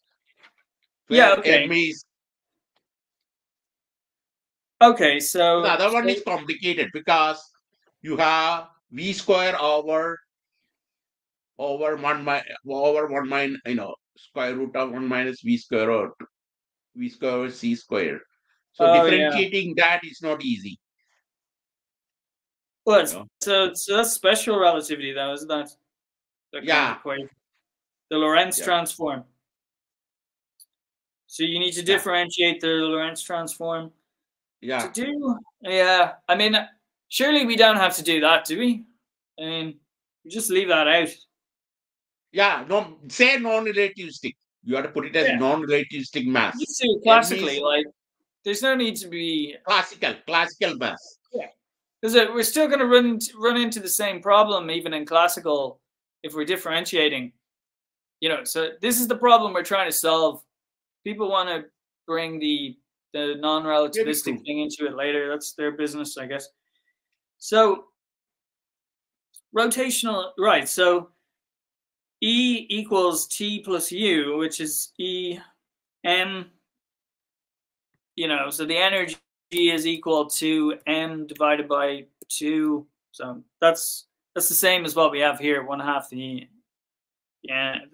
Yeah. Okay. M is. Okay. So the other one is complicated because you have v square over 1 minus, square root of 1 minus v square or v square over c square. So differentiating that is not easy. Well, so that's special relativity, though, isn't that? Yeah. The Lorentz transform. So you need to differentiate the Lorentz transform. Yeah. I mean, surely we don't have to do that, do we? I mean, we just leave that out. Yeah. No. Say non-relativistic. You have to put it as non-relativistic mass. Just do it classically, like there's no need to be classical mass. Yeah. Because we're still going to run into the same problem even in classical if we're differentiating. So this is the problem we're trying to solve. People want to bring the non-relativistic thing into it later. That's their business, I guess. So rotational, right? So E equals T plus U, which is E m. So the energy is equal to m divided by 2. So that's the same as what we have here, 1/2 the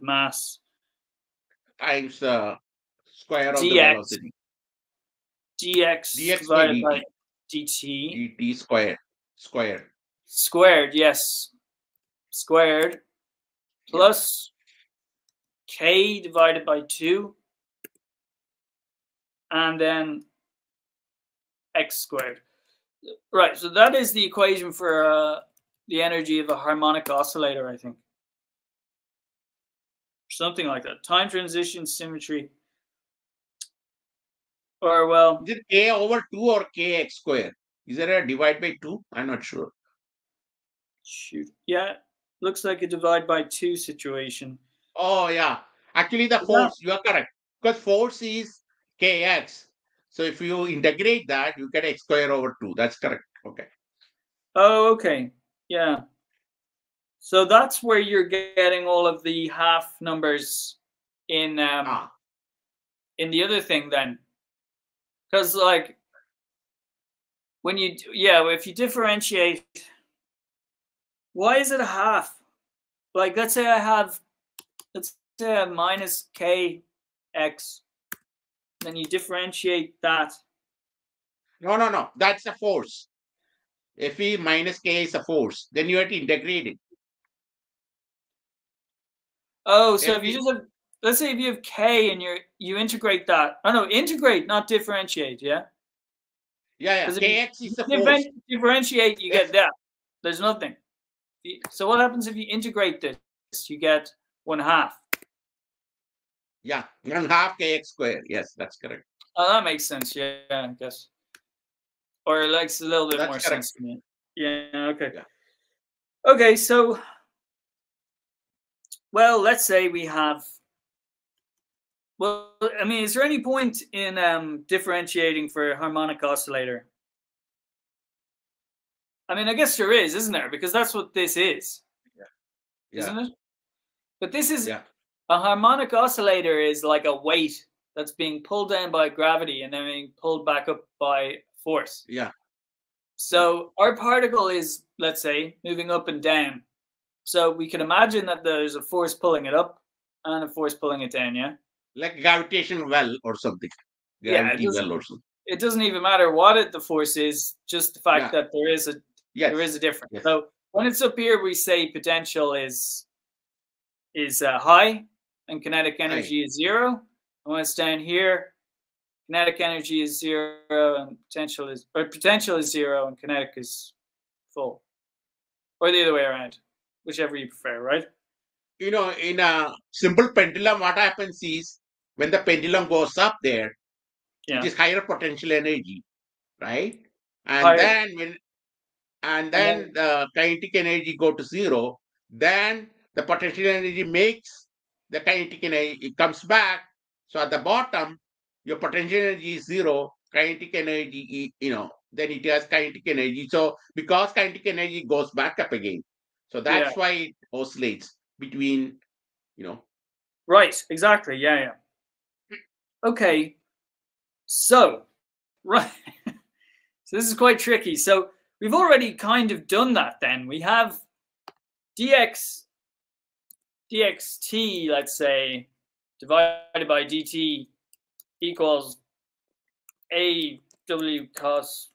mass times the square of the velocity. dx divided by dt. dt squared. Squared, yes. Squared plus k divided by 2. And then x squared. Right, so that is the equation for the energy of a harmonic oscillator, I think. Something like that. Time transition symmetry. Or, well... Is it k over 2 or kx squared? Is there a divide by 2? I'm not sure. Shoot. Yeah, looks like a divide by 2 situation. Oh, yeah. Actually, the force, you are correct. Because force is kx. So if you integrate that, you get x square over 2. That's correct. Okay. Oh, okay. Yeah. So that's where you're getting all of the half numbers in the other thing then. Because like when if you differentiate, why is it a half? Like let's say I have minus kx. Then you differentiate that. No. That's a force. Fe minus k is a force. Then you have to integrate it. Oh, so if you just have, let's say if you have k and you integrate that. Oh no, integrate, not differentiate. Yeah. Yeah. Kx is a force. Differentiate, you get that. There's nothing. So what happens if you integrate this? You get 1/2. Yeah, 1/2 kx squared. Yes, that's correct. Oh, that makes sense. Yeah, I guess. Or it makes a little bit more sense to me. Yeah, okay. Yeah. Okay, so, well, let's say we have, well, I mean, is there any point in differentiating for a harmonic oscillator? I mean, I guess there is, isn't there? Because that's what this is. Yeah. Isn't it? But this is... Yeah. A harmonic oscillator is like a weight that's being pulled down by gravity and then being pulled back up by force. Yeah. So our particle is, let's say, moving up and down. So we can imagine that there's a force pulling it up and a force pulling it down, yeah? Like gravitational well or something. Gravity well or something. It doesn't even matter what the force is, just the fact that there is a difference. Yes. So when it's up here, we say potential is high and kinetic energy is 0. And when it's down here, kinetic energy is 0 and potential is 0 and kinetic is full, or the other way around, whichever you prefer, right? You know, in a simple pendulum, what happens is when the pendulum goes up there, it is higher potential energy, right? And then the kinetic energy go to 0. Then the potential energy makes the kinetic energy, it comes back. So at the bottom, your potential energy is 0, kinetic energy, then it has kinetic energy. So because kinetic energy goes back up again, so that's why it oscillates between, Right, exactly. Yeah. Okay. So, right. So this is quite tricky. So we've already kind of done that then. We have dx dxt, let's say, divided by dt equals aw cos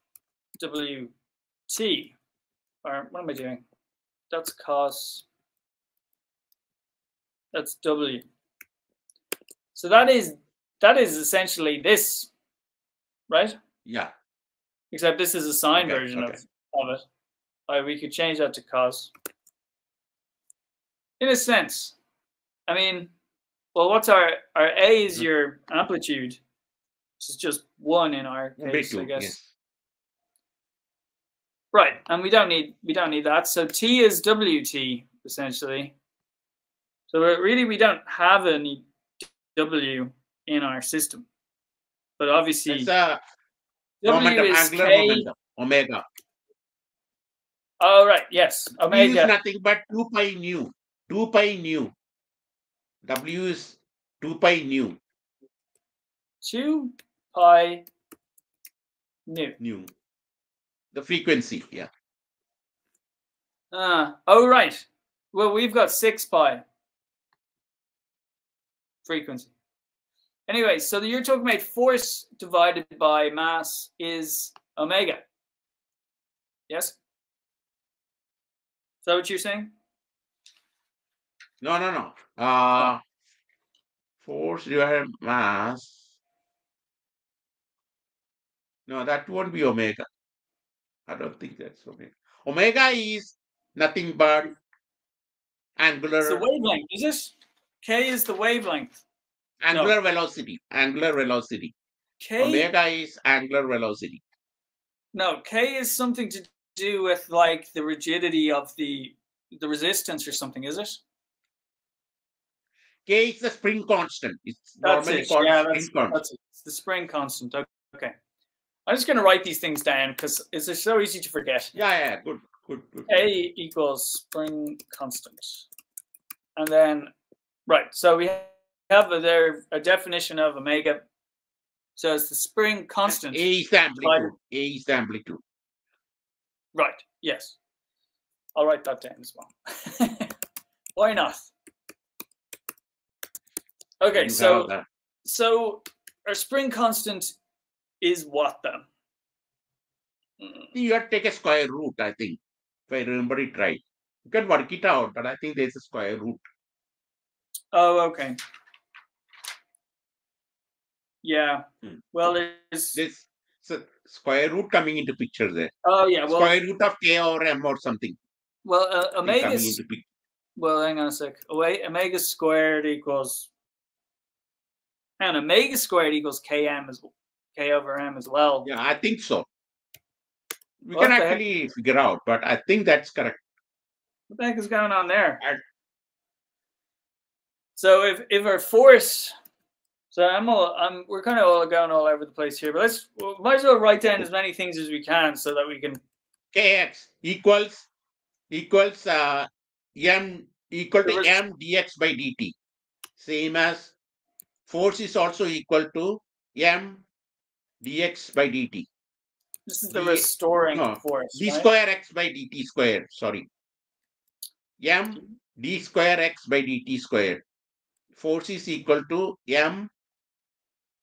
wt. Or what am I doing? That's cos. That's w. So that is essentially this, right? Yeah. Except this is a sine version of it. We could change that to cos. In a sense. I mean, well, what's our A is your amplitude, which is just 1 in our case, I guess. Yes. Right, and we don't need that. So T is WT essentially. So really we don't have any W in our system, but obviously W is K. Omega. Oh, right. Yes. Omega. T is nothing but 2 pi nu. 2 pi nu. W is 2 pi nu. 2 pi nu. Nu. The frequency, yeah. Oh, right. Well, we've got 6 pi frequency. Anyway, so you're talking about force divided by mass is omega. Yes? Is that what you're saying? No. Force divided by mass. No, that won't be omega. I don't think that's omega. Omega is nothing but angular. It's the wavelength, is it? K is the wavelength. Angular velocity. Angular velocity. K. Omega is angular velocity. No, K is something to do with like the rigidity of the resistance or something, is it? K is the spring constant. It's normally called spring constant. That's it. It's the spring constant. Okay. I'm just going to write these things down because it's so easy to forget. Yeah. Good. K equals spring constant. And then, right. So we have a definition of omega. So it's the spring constant. A is the amplitude. A is the amplitude. Right. Yes. I'll write that down as well. Why not? Okay. So our spring constant is what then? You have to take a square root, I think. If I remember it right. You can work it out, but I think there's a square root. Oh, okay. Yeah. Well, there's square root coming into picture there. Oh, yeah. Well, square root of K or M or something. Well, omega. Well, hang on a sec. Omega squared equals. And omega squared equals Km as K over M as well. Yeah, I think so. We can actually figure out, but I think that's correct. What the heck is going on there? So if our force, so we're kind of all going all over the place here, but might as well write down as many things as we can so that we can. Kx equals m equal to m dx by dt. Same as force is also equal to m dx by dt. This is the restoring force. d square x by dt square. Sorry. m d square x by dt square. Force is equal to m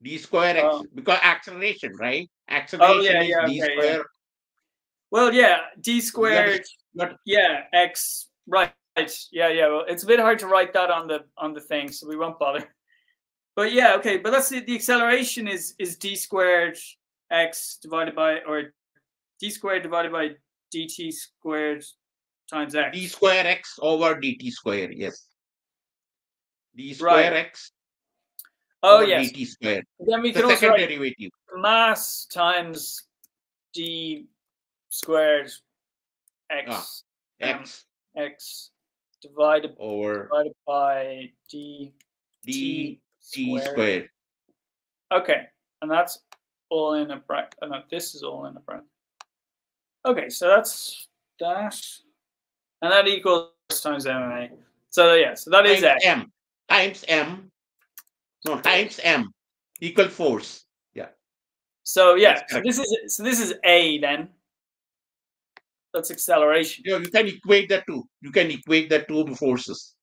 d square x, because acceleration, right? Acceleration is d okay, yeah. square. Well, yeah, d So we got squared, yeah, x, right, yeah. Well, it's a bit hard to write that on the thing, so we won't bother. But yeah, okay, but that's the acceleration is d squared x divided by, or d squared divided by dt squared times x. d square x over dt square, yes. D square Right. x Oh over yes. dt square. Then we The can also second write derivative. mass times d squared x X x divided over by d d t squared. squared. Okay, and that's all in a bracket. Oh, no, this is all in a bracket. Okay, so that's that, and that equals times MMA. So yeah, so that is x. M times m. No, times m equal force. Yeah. So yeah, so this is a then. That's acceleration. You can equate the two. You can equate the two forces.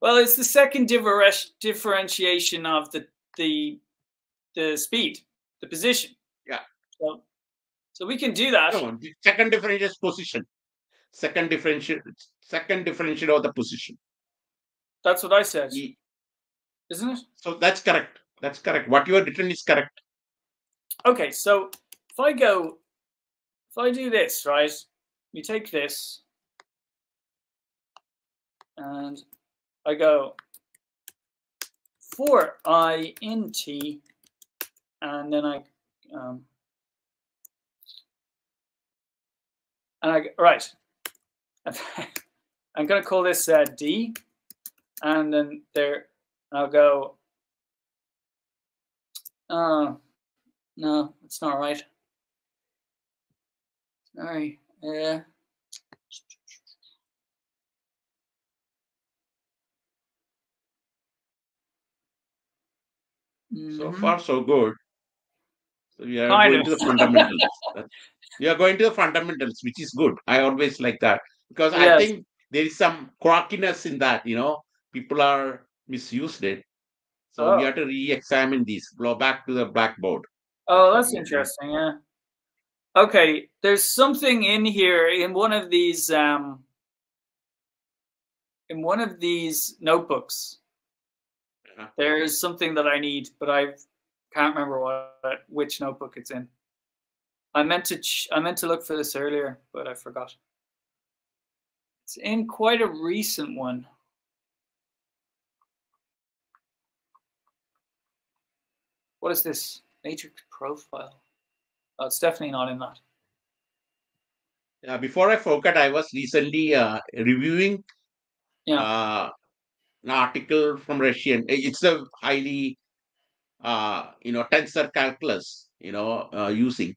Well, it's the second differentiation of the speed, the position. Yeah. So we can do that. No, the second differential is position. Second differential of the position. That's what I said. Isn't it? So that's correct. That's correct. What you have written is correct. Okay, so if I do this, right? We take this and I go for I in t, and then I right. I'm going to call this d, and then there I'll go. Oh no, it's not right. Sorry. So far, so good. So we are going to the fundamentals. We are going to the fundamentals, which is good. I always like that, because I think there is some quirkiness in that. People are misused it. So we have to re-examine these. Go back to the blackboard. Oh, that's interesting. Yeah. Okay, there's something in here in one of these notebooks. There is something that I need, but I can't remember which notebook it's in. I meant to look for this earlier, but I forgot. It's in quite a recent one. What is this? Matrix profile. Oh, it's definitely not in that. Yeah, before I forgot, I was recently reviewing an article from Russian. It's a highly, tensor calculus, using.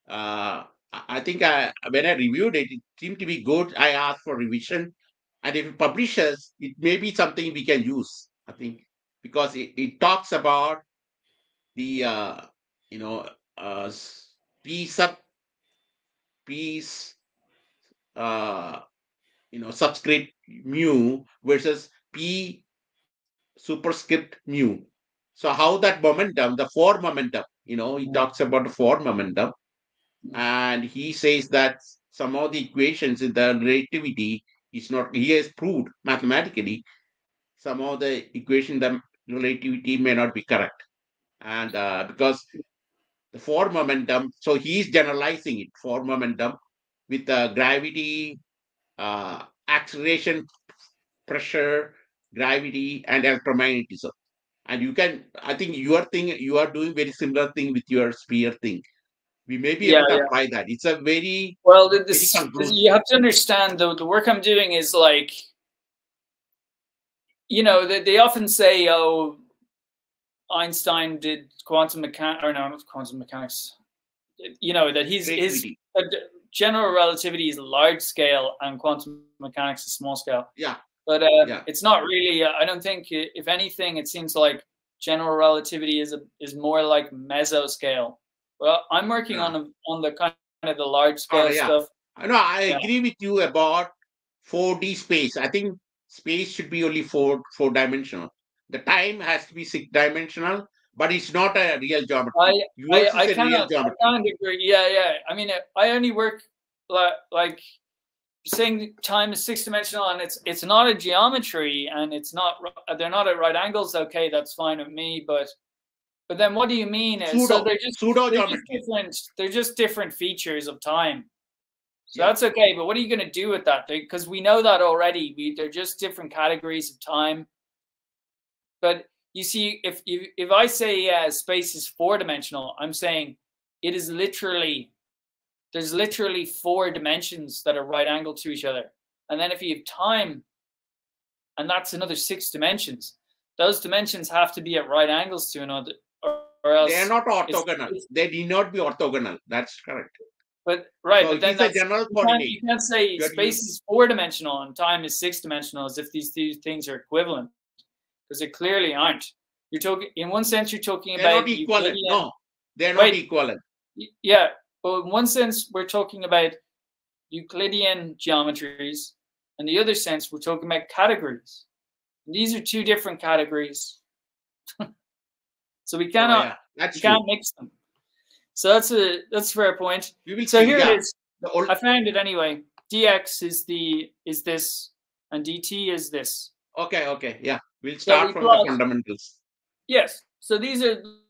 I think when I reviewed it, it seemed to be good. I asked for revision. And if it publishes, it may be something we can use, I think, because it talks about the, piece, subscript mu versus p superscript mu. So how that momentum, the forward momentum, he talks about the forward momentum, and he says that some of the equations in the relativity is not, he has proved mathematically some of the equation the relativity may not be correct, and because the forward momentum, so he's generalizing it, forward momentum with gravity, acceleration, pressure, gravity, and electromagnetism. And I think you are doing very similar thing with your sphere thing. We may be able to apply that. It's a very you have to understand the work I'm doing is like, they often say, oh, Einstein did quantum mechanics, or no, not quantum mechanics. That his general relativity is large scale and quantum mechanics is small scale. Yeah. But it's not really. I don't think. If anything, it seems like general relativity is more like mesoscale. Well, I'm working on the kind of the large scale stuff. No, I agree with you about 4D space. I think space should be only four-dimensional. The time has to be six-dimensional, but it's not a real geometry. Yours is I a real cannot geometry. agree. Yeah. I mean, I only work like saying time is six-dimensional, and it's not a geometry, and it's not, they're not at right angles. Okay, that's fine with me, but then what do you mean? So Pseudo geometry. they're just different features of time. So Yeah. that's okay, but what are you going to do with that? Because we know that already. They're just different categories of time. But you see, if I say space is four-dimensional, I'm saying it is literally, there's literally four dimensions that are right angled to each other. And then if you have time, and that's another six dimensions, those dimensions have to be at right angles to another, or else they are not orthogonal. They need not be orthogonal. That's correct. But right, so but then that's a general coordinate. You can't say space is four-dimensional and time is six-dimensional as if these two things are equivalent, because they clearly aren't. You're talking, in one sense, you're talking they're about not equivalent. No, they're not equivalent. Yeah, but in one sense, we're talking about Euclidean geometries, and the other sense, we're talking about categories. And these are two different categories, so we cannot can't mix them. So that's a fair point. So here it is. I found it anyway. Dx is this, and dt is this. Okay. Yeah. We'll start from the fundamentals. Yes. So this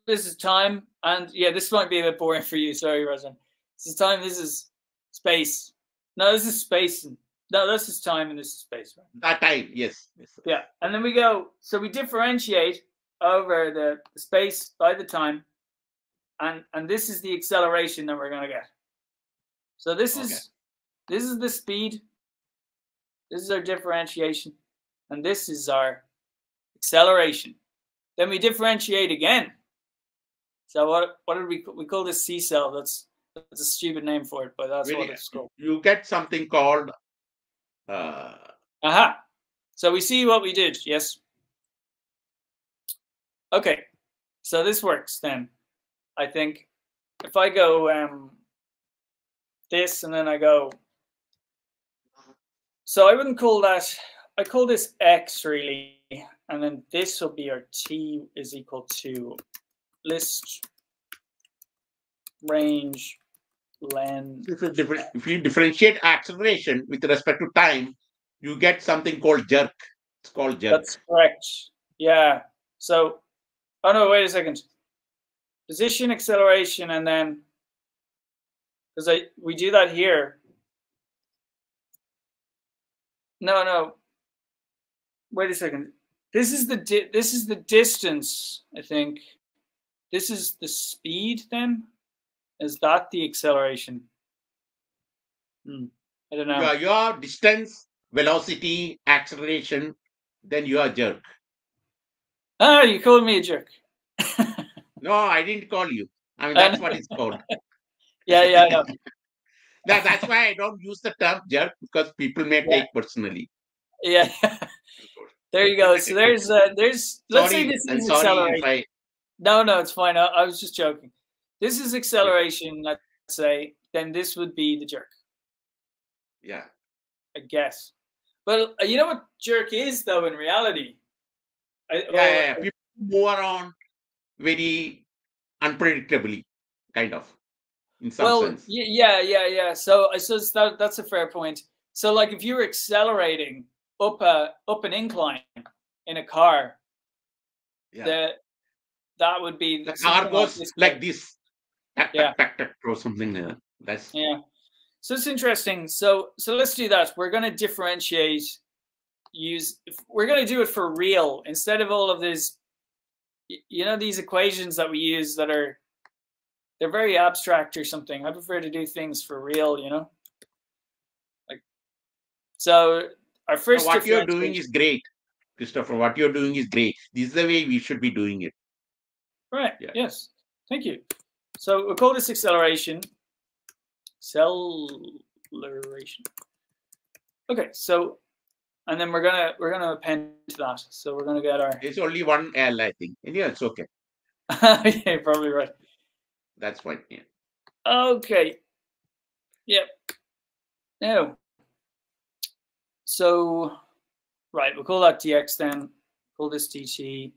is time, and yeah, this might be a bit boring for you. Sorry, Rajan. This is time. This is space. No, this is space. No, this is time, and this is space. Right? That time, yes. Yeah, and then we go. So we differentiate over the space by the time, and this is the acceleration that we're going to get. So this is the speed. This is our differentiation, and this is our acceleration. Then we differentiate again. So what did we call this C cell? That's a stupid name for it, but that's what it's called. You get something called So we see what we did, yes. Okay. So this works then. I think if I go this and then I go, so I wouldn't call that, I call this X really. And then this will be our T is equal to list range len. If you differentiate acceleration with respect to time, you get something called jerk. It's called jerk. That's correct. Yeah. So, oh no, wait a second. Position, acceleration, and then, because we do that here. No. Wait a second. This is the distance, I think. This is the speed then? Is that the acceleration? I don't know. Your distance, velocity, acceleration, then you are jerk. Ah, you called me a jerk. No, I didn't call you. I mean, that's what it's called. Yeah, I know. That's why I don't use the term jerk, because people may take personally. Yeah. There you go. So there's let's say this is acceleration. No, it's fine. I was just joking. This is acceleration, let's say, then this would be the jerk. Yeah. I guess. But you know what jerk is, though, in reality? People move around very unpredictably, kind of, in some sense. Yeah. So that's a fair point. So, like, if you were accelerating up an incline in a car, that would be the car goes like this, or something like that. That's So it's interesting. So let's do that. We're going to differentiate. We're going to do it for real instead of all of these. These equations that we use they're very abstract or something. I prefer to do things for real. So our first. What you're doing is great, Christopher. What you're doing is great. This is the way we should be doing it. Right. Yeah. Yes. Thank you. So we'll call this acceleration. Acceleration. Okay. So, and then we're gonna append to that. So we're gonna get our. It's only one L, I think. Yeah, it's okay. Yeah, you're probably right. That's fine. Yeah. Okay. Yep. Now. So, right, we'll call that dx then. Call this dt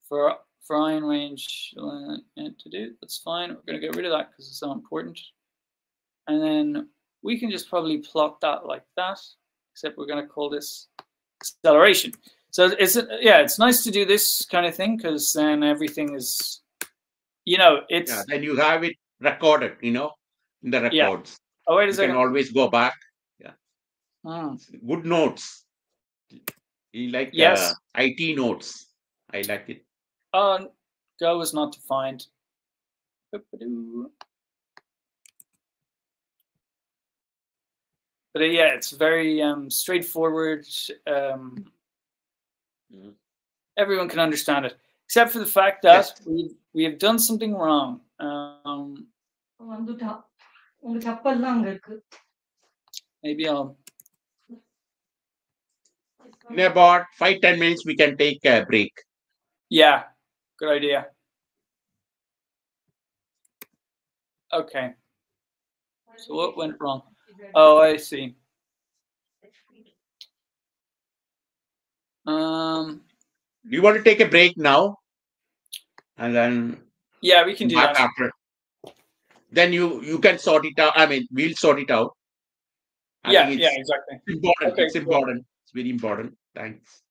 for ion range to do. That's fine. We're going to get rid of that because it's not important. And then we can just probably plot that like that, except we're going to call this acceleration. So it's nice to do this kind of thing because then everything is, it's. Then you have it recorded, in the records. Yeah. Oh, wait a second. You can always go back. Yeah. Hmm. Good notes. You like yes. IT notes. I like it. Go is not defined. But yeah, it's very straightforward. Everyone can understand it, except for the fact that we have done something wrong. Maybe I'll. In about 5-10 minutes, we can take a break. Yeah, good idea. Okay. So what went wrong? Oh, I see. Do you want to take a break now? And then we can do that after. Then you can sort it out. I mean, we'll sort it out. I think exactly. It's important. Okay, it's important. Cool. It's very important. Thanks.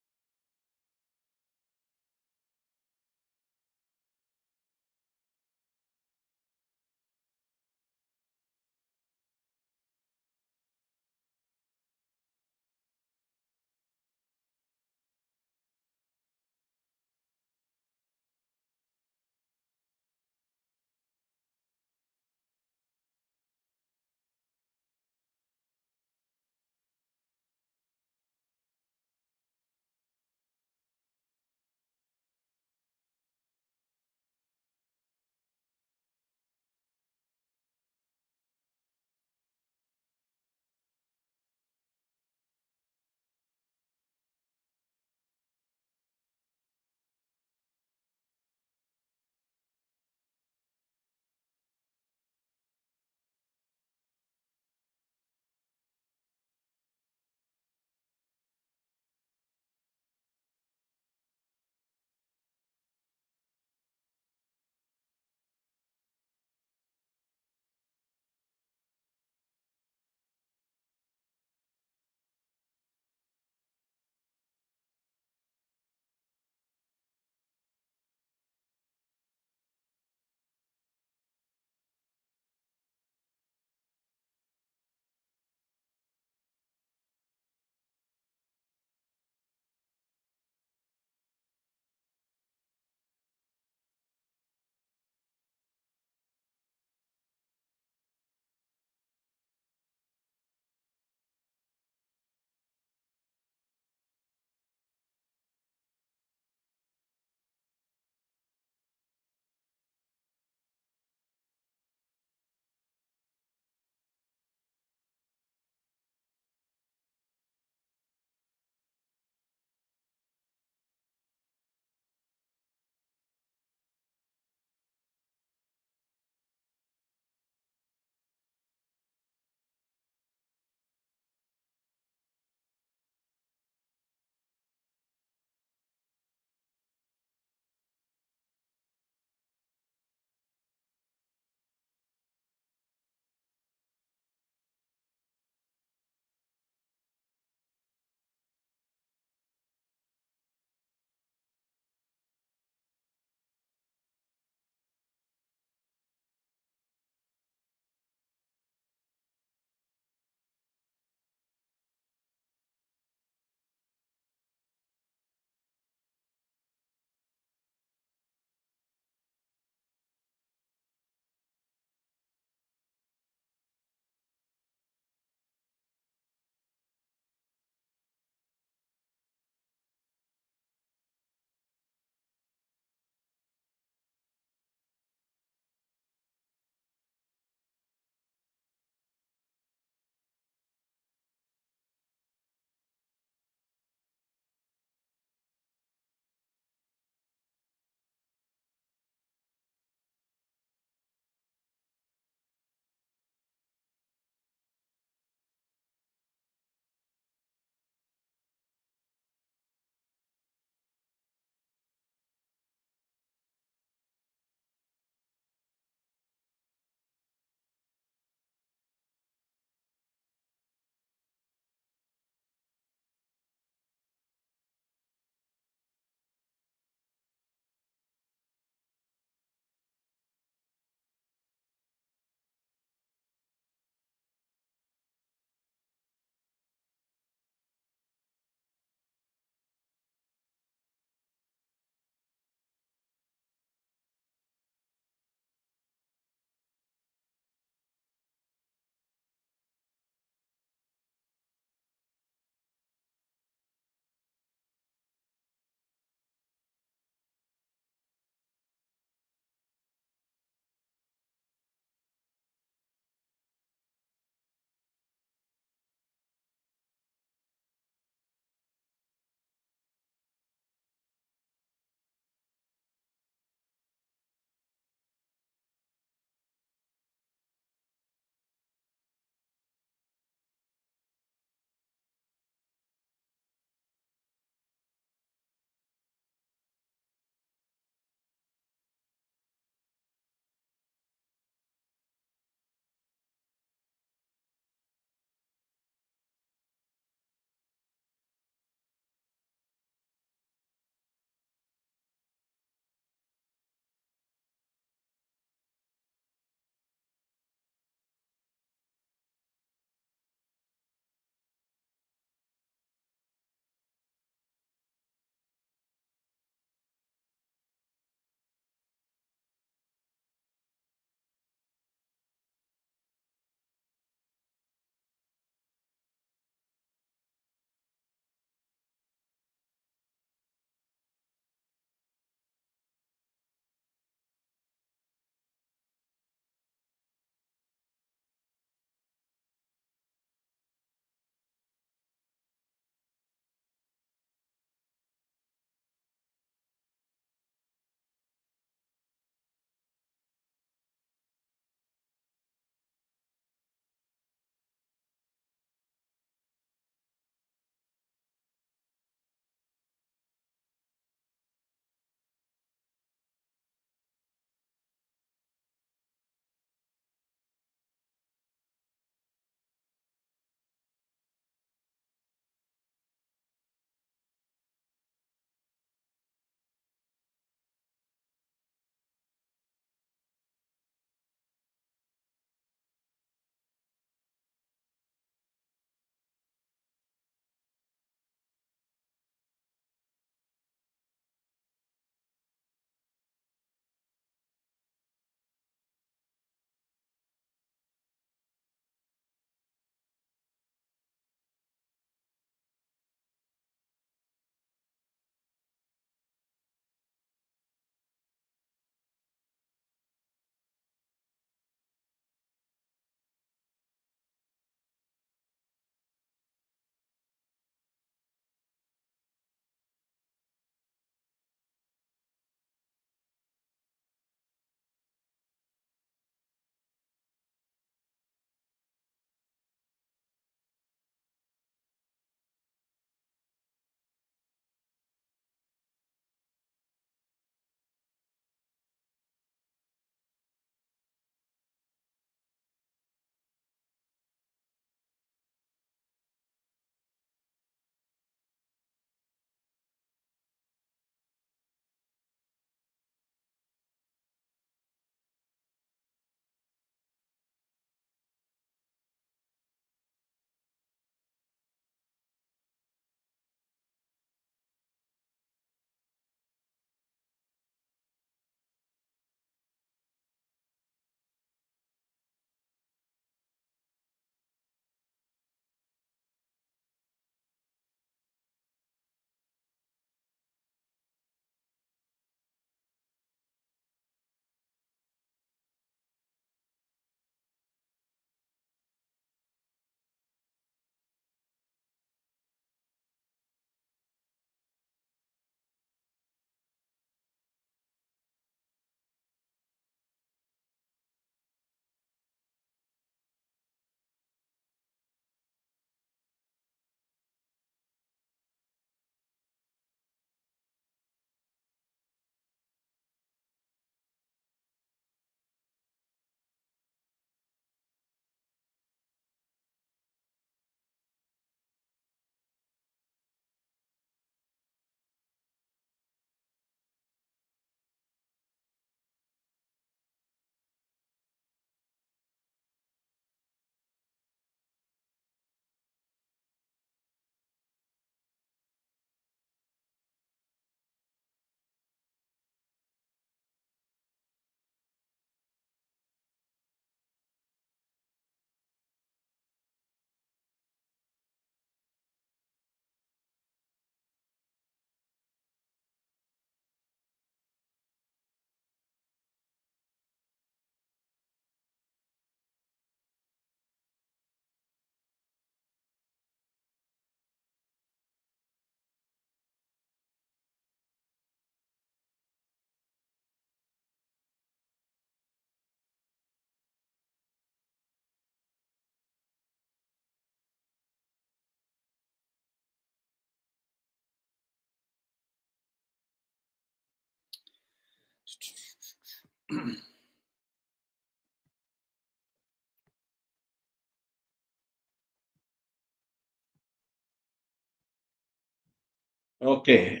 Okay.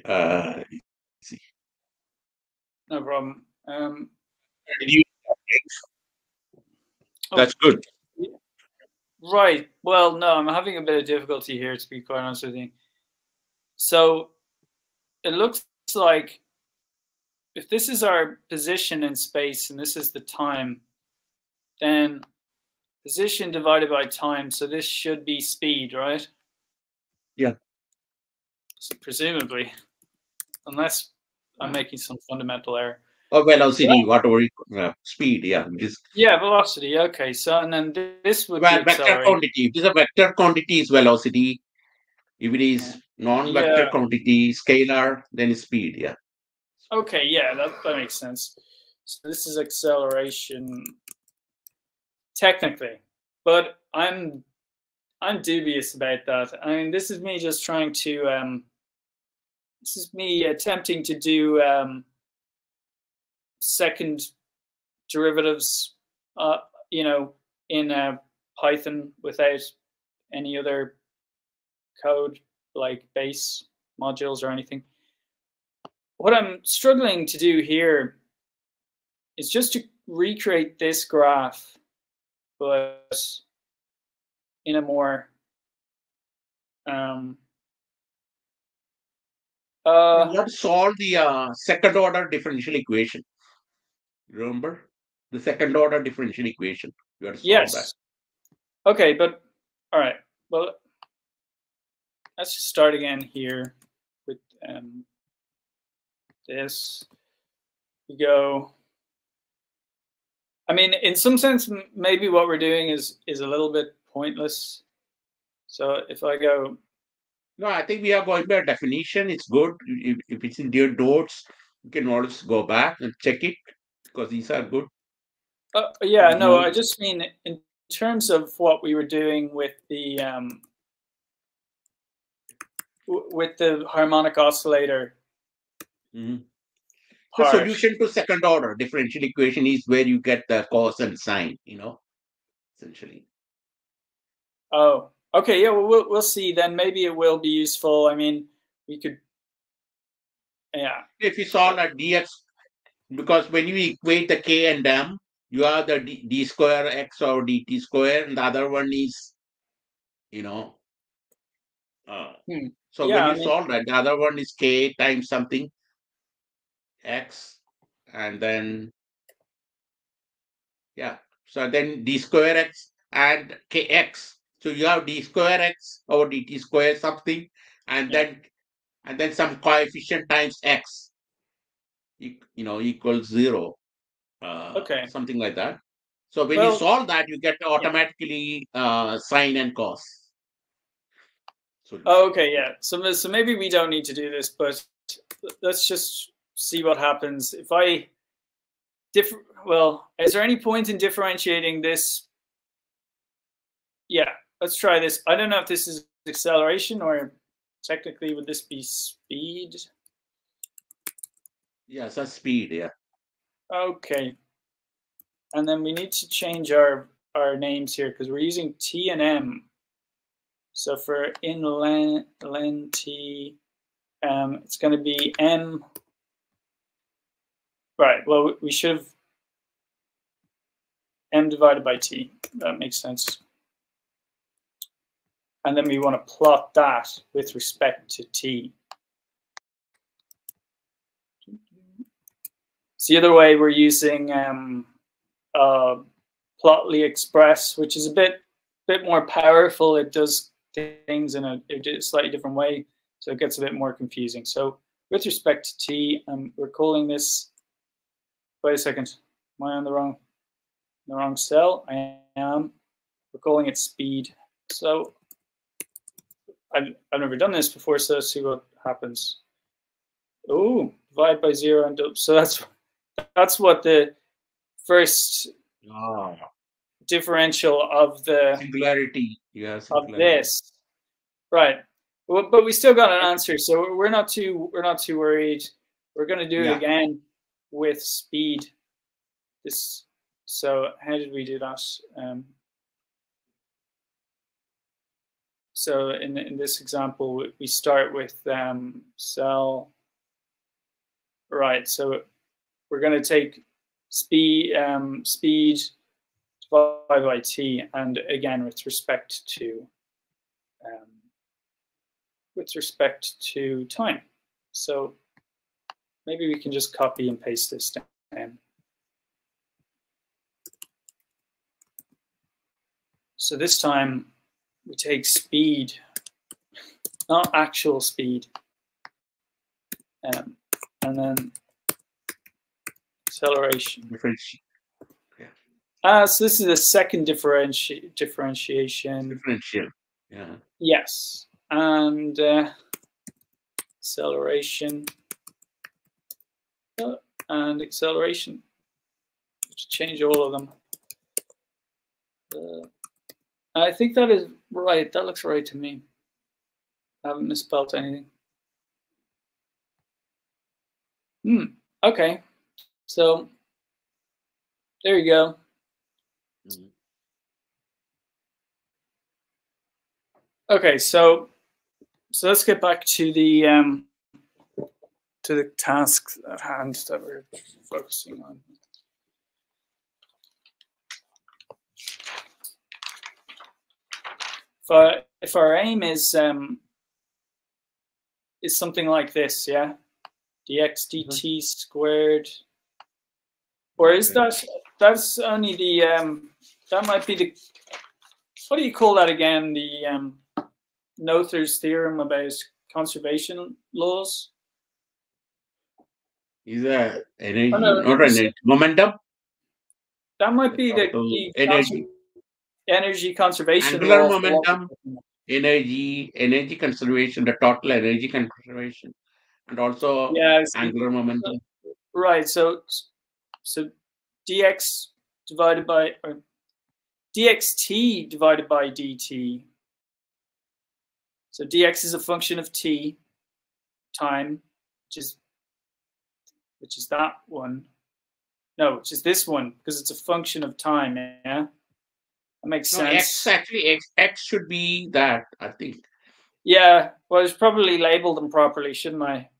See. No problem. That's good. Right. Well, no, I'm having a bit of difficulty here, to be quite honest with you. So it looks like if this is our position in space and this is the time, then position divided by time. So this should be speed, right? Yeah. So presumably, unless I'm making some fundamental error. Or velocity, whatever speed, yeah. Yeah, velocity. Okay, so and then this would be vector quantity. If it is a vector quantity, is velocity. If it is non-vector quantity, scalar, then it's speed. Yeah. Okay. Yeah, that makes sense. So this is acceleration, technically, but I'm dubious about that. I mean, this is me just trying to. This is me attempting to do second derivatives, you know, in Python without any other code like base modules or anything. What I'm struggling to do here is just to recreate this graph, but in a more you have to solve the second order differential equation. Remember the second order differential equation. You have to solve that. Okay, but all right. Well, let's just start again here with this. We go. I mean, in some sense, maybe what we're doing is a little bit pointless. So if I go. No, I think we are going by definition. It's good. If it's in your notes, you can always go back and check it because these are good. Yeah, no, I just mean in terms of what we were doing with the harmonic oscillator. Mm-hmm. The solution to second order differential equation is where you get the cos and sine, essentially. Oh, okay. Yeah, well, we'll see then. Maybe it will be useful. I mean, we could. Yeah. If you solve a dx, because when you equate the k and m, you have the d square x or dt square, and the other one is, so when you solve that, the other one is k times something x, and then so then d square x and kx. So you have d square x over dt square something, and then some coefficient times x, equals 0, something like that. So when you solve that, you get automatically sine and cos. Oh, okay, yeah. So maybe we don't need to do this, but let's just see what happens. If I well, is there any point in differentiating this? Yeah, let's try this. I don't know if this is acceleration or technically would this be speed? Yeah, so speed, yeah. Okay. And then we need to change our names here because we're using T and M. So for in len T, it's going to be M. Right. Well, we should have M divided by T. That makes sense. And then we want to plot that with respect to T. So the other way we're using Plotly Express, which is a bit more powerful. It does things in a slightly different way, so it gets a bit more confusing. So with respect to T, we're calling this. Wait a second. Am I on the wrong cell? I am. We're calling it speed. So I've never done this before, so let's see what happens. Oh, divide by 0 and so that's what the first differential of the singularity. Yeah, singularity. Of this, right? Well, but we still got an answer, so we're not too worried. We're going to do it again. with speed. This. So how did we do that? So in this example, we start with cell. Right. So we're going to take speed divided by t, and again with respect to time. So maybe we can just copy and paste this down. So this time we take speed, not actual speed, and then acceleration. Yeah. So this is a second differentiation. Differential. Yeah. Yes, and acceleration and acceleration. Just change all of them. I think that is right. That looks right to me. I haven't misspelled anything. Okay. So there you go. Okay, so let's get back to the task at hand that we're focusing on. If our aim is something like this, yeah, dx dt squared, or is that's only the that might be the, what do you call that again? The Noether's theorem about conservation laws. Is a energy, not energy, momentum? That might be the energy conservation angular law. Momentum, energy conservation, the total energy conservation, and also angular momentum. Right. So dx divided by, or dxt divided by dt. So dx is a function of t, time, which is that one. No, which is this one, because it's a function of time. Yeah, that makes sense. X should be that, I think. Yeah, well, I should probably label them properly, shouldn't I?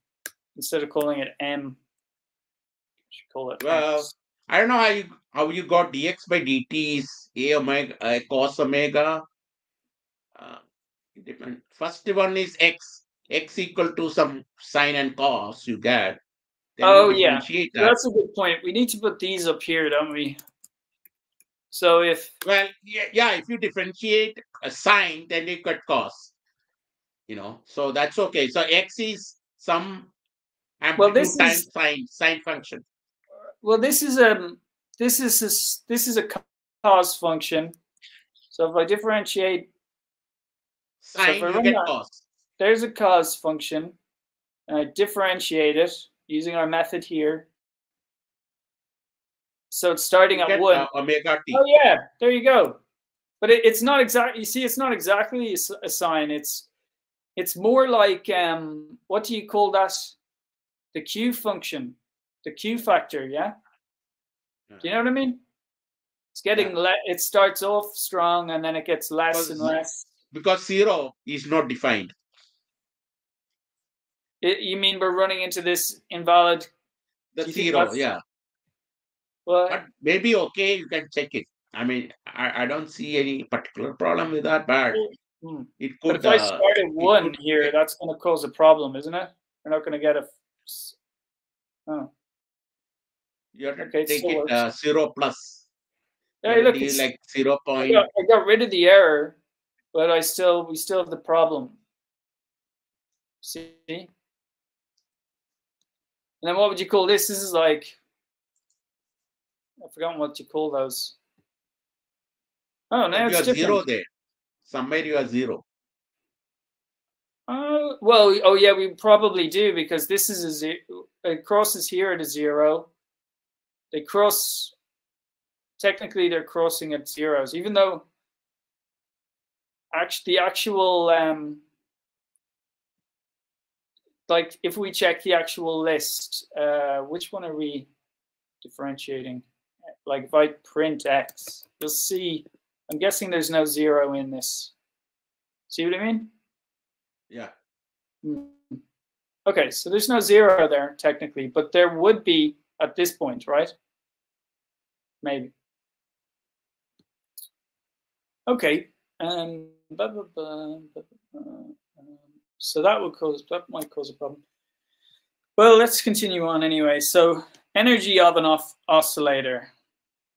Instead of calling it m, I should call it x. I don't know how you got dx by dt is a omega, cos omega. First one is x equal to some sine and cos you get. Then you differentiate that. That's a good point. We need to put these up here, don't we? So if if you differentiate a sine, then you get cos. So that's okay. So x is some amplitude times sine function. Well, this is a cos function. So if I differentiate sine, you get cos. There's a cos function, and I differentiate it using our method here. So it's starting at 1. Omega t. Oh yeah, there you go. But it's not exactly. You see, it's not exactly a sine. It's more like what do you call that? The Q function, the Q factor. Yeah. Do you know what I mean? It's getting it starts off strong and then it gets less and less. Because 0 is not defined. You mean we're running into this invalid? The 0, yeah. Well, but maybe okay, you can check it. I mean, I don't see any particular problem with that, but it could. But if I start at 1 here, that's going to cause a problem, isn't it? We're not going to get a. Oh. You have to take it 0 plus. Hey, look, it's like 0. I got rid of the error, but we still have the problem. See? And then what would you call this? This is like, I've forgotten what you call those. Oh, now it's different. 0 there. Somewhere you are 0. Well, oh yeah, we probably do, because this is a 0. It crosses here at a 0. They cross. Technically, they're crossing at zeros, even though the actual like if we check the actual list, which one are we? differentiating. Like if I print x, you'll see, I'm guessing there's no 0 in this. See what I mean? Yeah. Okay, so there's no 0 there technically, but there would be at this point, right? Maybe. Okay. So that might cause a problem. Well, let's continue on anyway. So energy of an oscillator.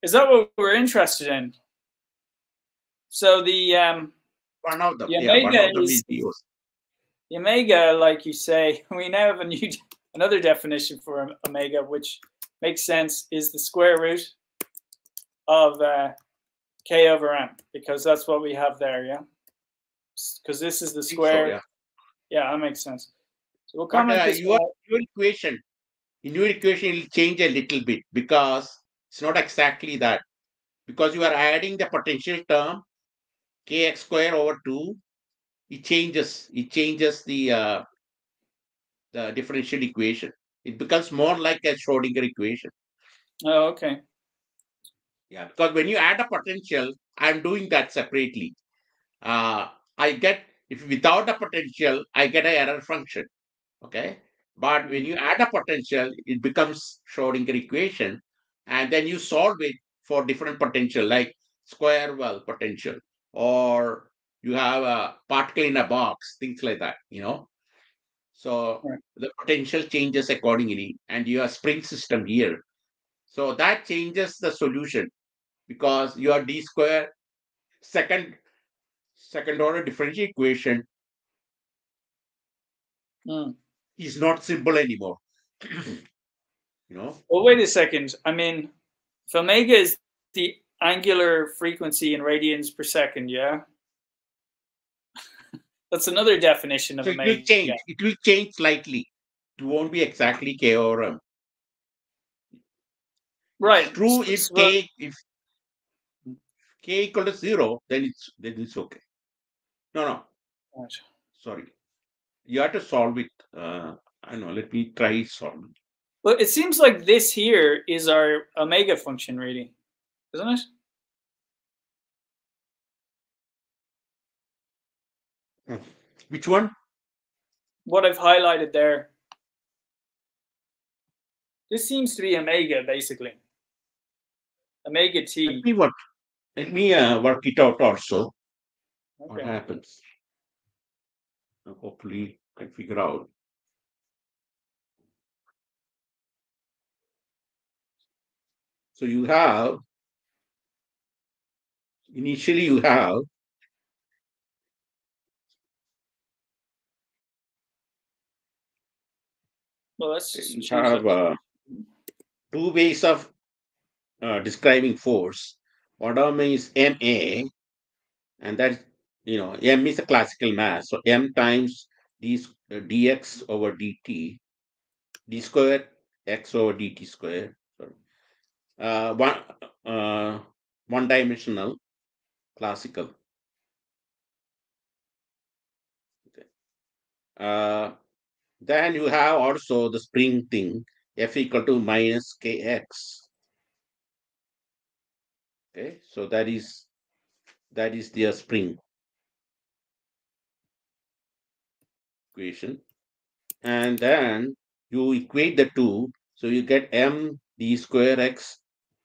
Is that what we're interested in? So the omega is videos. The omega, like you say, we now have another definition for omega, which makes sense, is the square root of k over m, because that's what we have there, yeah? Because this is the square. So, yeah, that makes sense. So we'll comment this your equation, in your equation, it will change a little bit because it's not exactly that. Because you are adding the potential term, kx square over 2, it changes the differential equation. It becomes more like a Schrodinger equation. Oh, okay. Yeah, because when you add a potential, I'm doing that separately. I get, if without a potential, I get an error function. Okay. But when you add a potential, it becomes Schrodinger equation. And then you solve it for different potential, like square well potential, or you have a particle in a box, things like that, So Right. the potential changes accordingly, and you have spring system here. So that changes the solution because your d square second order differential equation is not simple anymore. Well, wait a second. I mean, if omega is the angular frequency in radians per second, yeah? That's another definition of omega. It will change slightly. It won't be exactly k over m. Right. It's true if k equal to 0, then it's okay. No. Right. Sorry. You have to solve it. I know. Let me try solving. Well, it seems like this here is our omega function, really, isn't it? Which one? What I've highlighted there. This seems to be omega, basically. Omega t. Let me work it out also. Okay. What happens? Hopefully, I can figure out. So initially you have Well, let's just you have two ways of describing force. One of them is ma, and that m is a classical mass. So m times dx over dt, d square x over dt square. Sorry. One dimensional classical. Okay. Then you have also the spring thing, F equal to minus kx. Okay, so that is the spring equation. And then you equate the two, so you get m d square x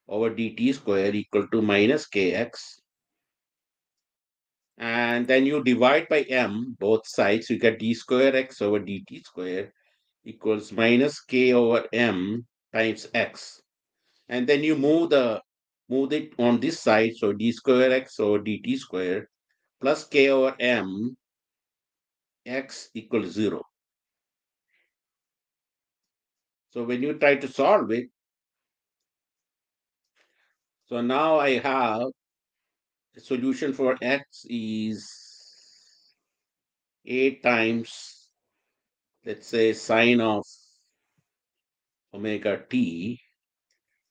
over dt square equal to minus kx. And then you divide by m both sides, you get d square x over dt square equals minus k over m times x. And then you move it on this side, so d square x over dt square plus k over m x equals 0. So when you try to solve it, so now I have the solution for x is 8 times, let's say, sine of omega t.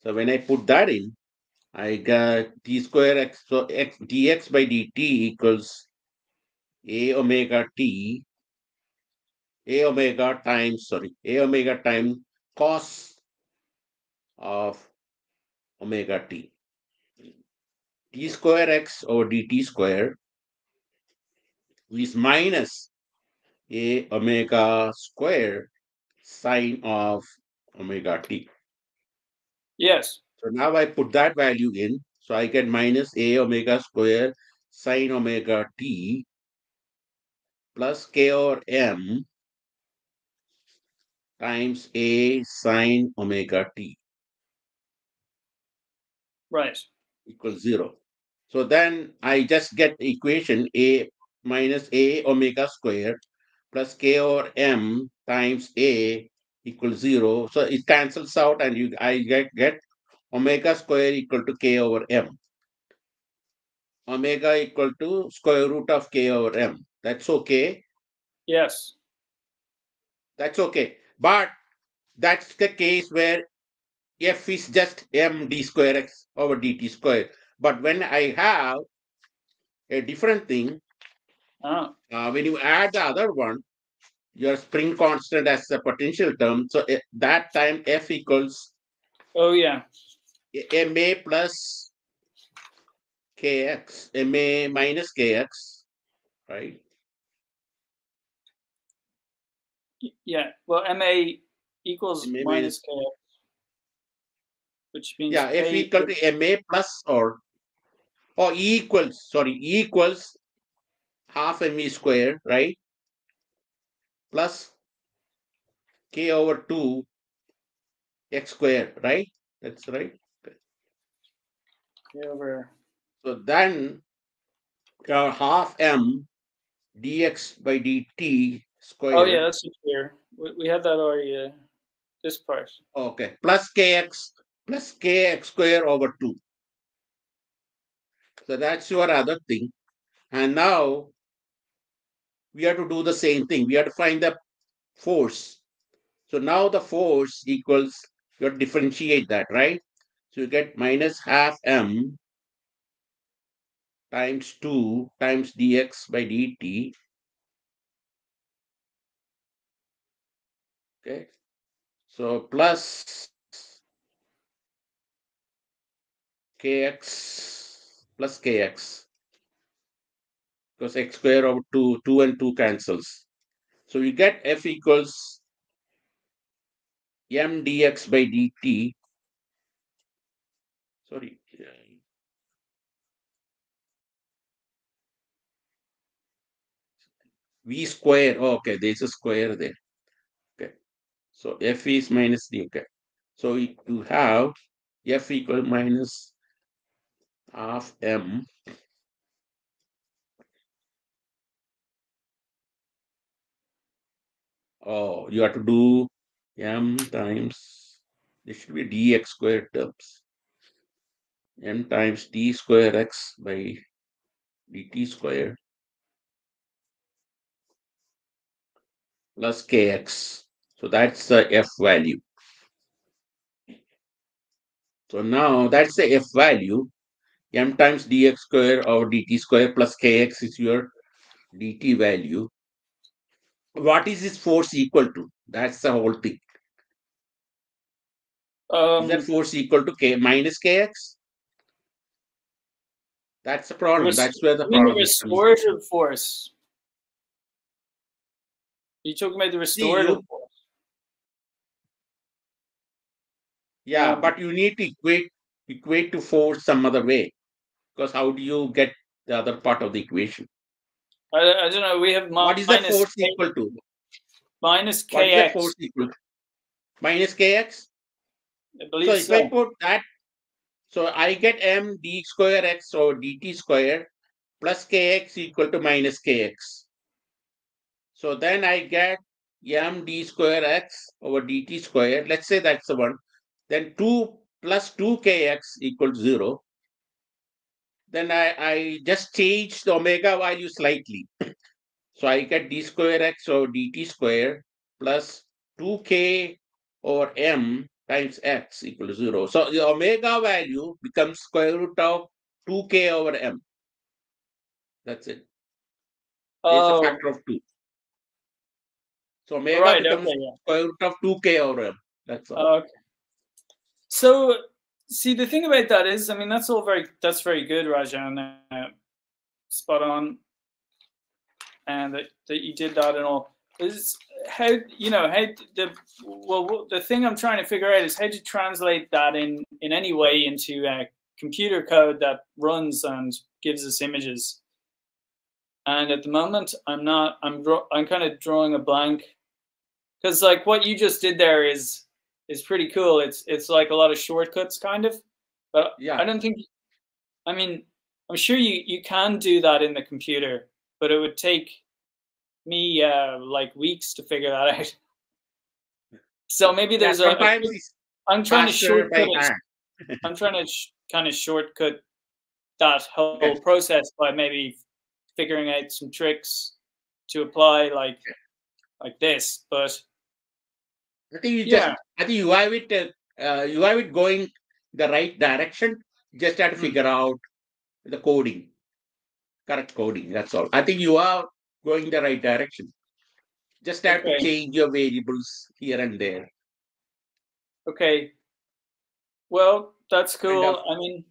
So when I put that in, I get d square x, so x dx by dt equals a omega times cos of omega t. T square x over dt square is minus a omega square sine of omega t. Yes. So now I put that value in. So I get minus a omega square sine omega t plus k over m times a sine omega t Right. equals 0. So then I just get the equation a minus a omega square plus k over m times a equals 0. So it cancels out and I get omega square equal to k over m. Omega equal to square root of k over m. That's okay. Yes. That's okay. But that's the case where f is just m d square x over dt square. But when I have a different thing, when you add the other one, your spring constant as a potential term. So that time f equals yeah. ma plus kx, ma minus kx, right? Yeah. Well, ma equals ma minus kx, which means yeah, f a equal to ma plus or equals half me square, right? Plus k over 2 x square, right? That's right. k over. So then half m dx by dt square. Oh yeah, that's clear. We had that already. This part. Okay, plus kx square over 2. So that's your other thing. And now we have to do the same thing. We have to find the force. So now the force equals, you have to differentiate that, right? So you get minus half m times 2 times dx by dt. Okay. So plus kx plus kx, because x square over 2 and 2 cancels. So you get f equals m dx by dt. Sorry. V square. Oh, okay, there's a square there. Okay. So f is minus d. Okay. So you have f equal minus half m. Oh, you have to do m times, this should be dx square terms. M times d square x by dt square plus kx. So that's the f value. So now that's the f value. M times dx square or dt square plus kx is your dt value. What is this force equal to? That's the whole thing. Is that force equal to k minus kx? That's the problem. That's where the problem the is coming. restorative force. You talking about the restorative force? Yeah, but you need to equate to force some other way. Because how do you get the other part of the equation? I don't know. We have what is the force equal to? Minus kx. What is the force equal to? Minus kx? I believe so. If I put that, so I get m d square x or dt square plus kx equal to minus kx. So then I get m d square x over dt square. Let's say that's the one. Then 2 plus 2kx equals 0. Then I just change the omega value slightly. So I get d square x over dt square plus 2k over m times x equals 0. So the omega value becomes square root of 2k over m. That's it. It's a factor of 2. So omega becomes square root of 2k over m. That's all. Okay. So see, the thing about that is, I mean, that's very good, Rajan. Spot on, and that you did that and all. Is how the thing I'm trying to figure out is how to translate that in any way into computer code that runs and gives us images. And at the moment, I'm kind of drawing a blank, because like what you just did there is pretty cool. It's like a lot of shortcuts kind of, but Yeah. I don't think. I mean, I'm sure you can do that in the computer, but it would take me like weeks to figure that out. So maybe there's I'm trying to shortcut it. I'm trying to kind of shortcut that whole process by maybe figuring out some tricks to apply like this. But I think you have it going the right direction. You just have to figure out the coding, correct coding. That's all. I think you are going the right direction. Just have to change your variables here and there. Okay. Well, that's cool. I mean,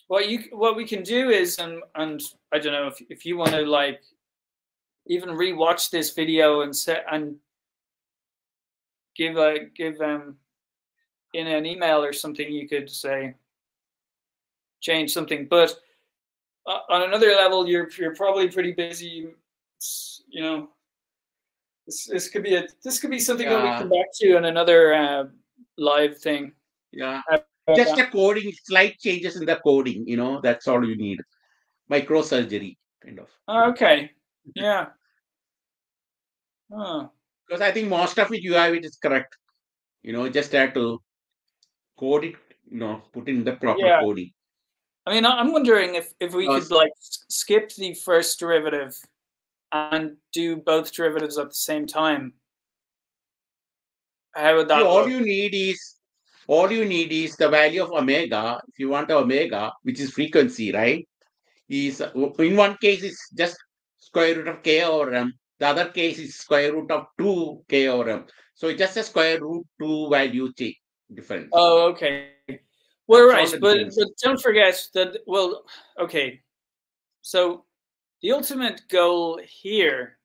what we can do is, and I don't know if you want to like even rewatch this video and give in an email or something, you could say change something. But on another level, you're probably pretty busy. You know, this could be something that we come back to in another live thing. Yeah. Just a coding, slight changes in the coding, that's all you need. Microsurgery, kind of. Okay. Yeah. Because I think most of it, you have it is correct. Just have to code it, put in the proper coding. I mean, I'm wondering if we could like skip the first derivative and do both derivatives at the same time. How would that work? All you need is the value of omega. If you want omega, which is frequency, right? Is in one case it's just square root of k over m. The other case is square root of 2k over m. So it's just a square root 2 value difference. Oh, okay. Well, right, but don't forget that. Well, okay. So the ultimate goal here,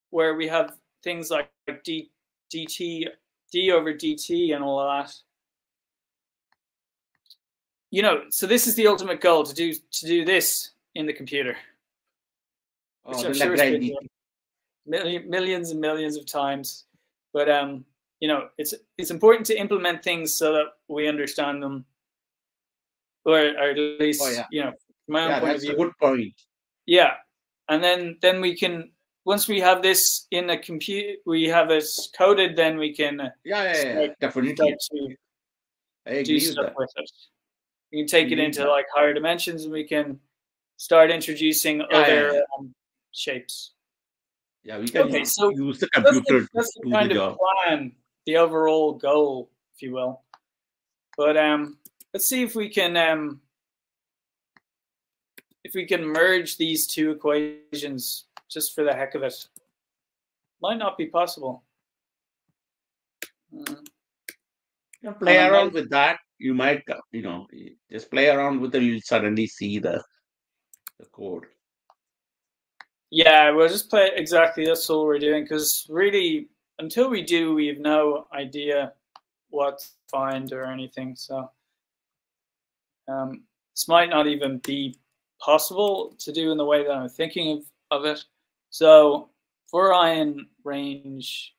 where we have things like d over dt and all of that. So this is the ultimate goal, to do this in the computer. Which I'm sure it's been millions and millions of times. But it's important to implement things so that we understand them, or at least from my own point of view. That's a good point. Yeah, and then we can, once we have this in a computer, we have it coded, then we can definitely do stuff with it. We can take it into like higher dimensions, and we can start introducing other shapes. Yeah, we can use the computer to do the job. Plan, the overall goal, if you will. But let's see if we can merge these two equations just for the heck of it. Might not be possible. Play around with that. You might, just play around with it. You'll suddenly see the code. Yeah, we'll just play exactly. That's all we're doing, because really, until we do, we have no idea what to find or anything. So this might not even be possible to do in the way that I'm thinking of it. So for ion range,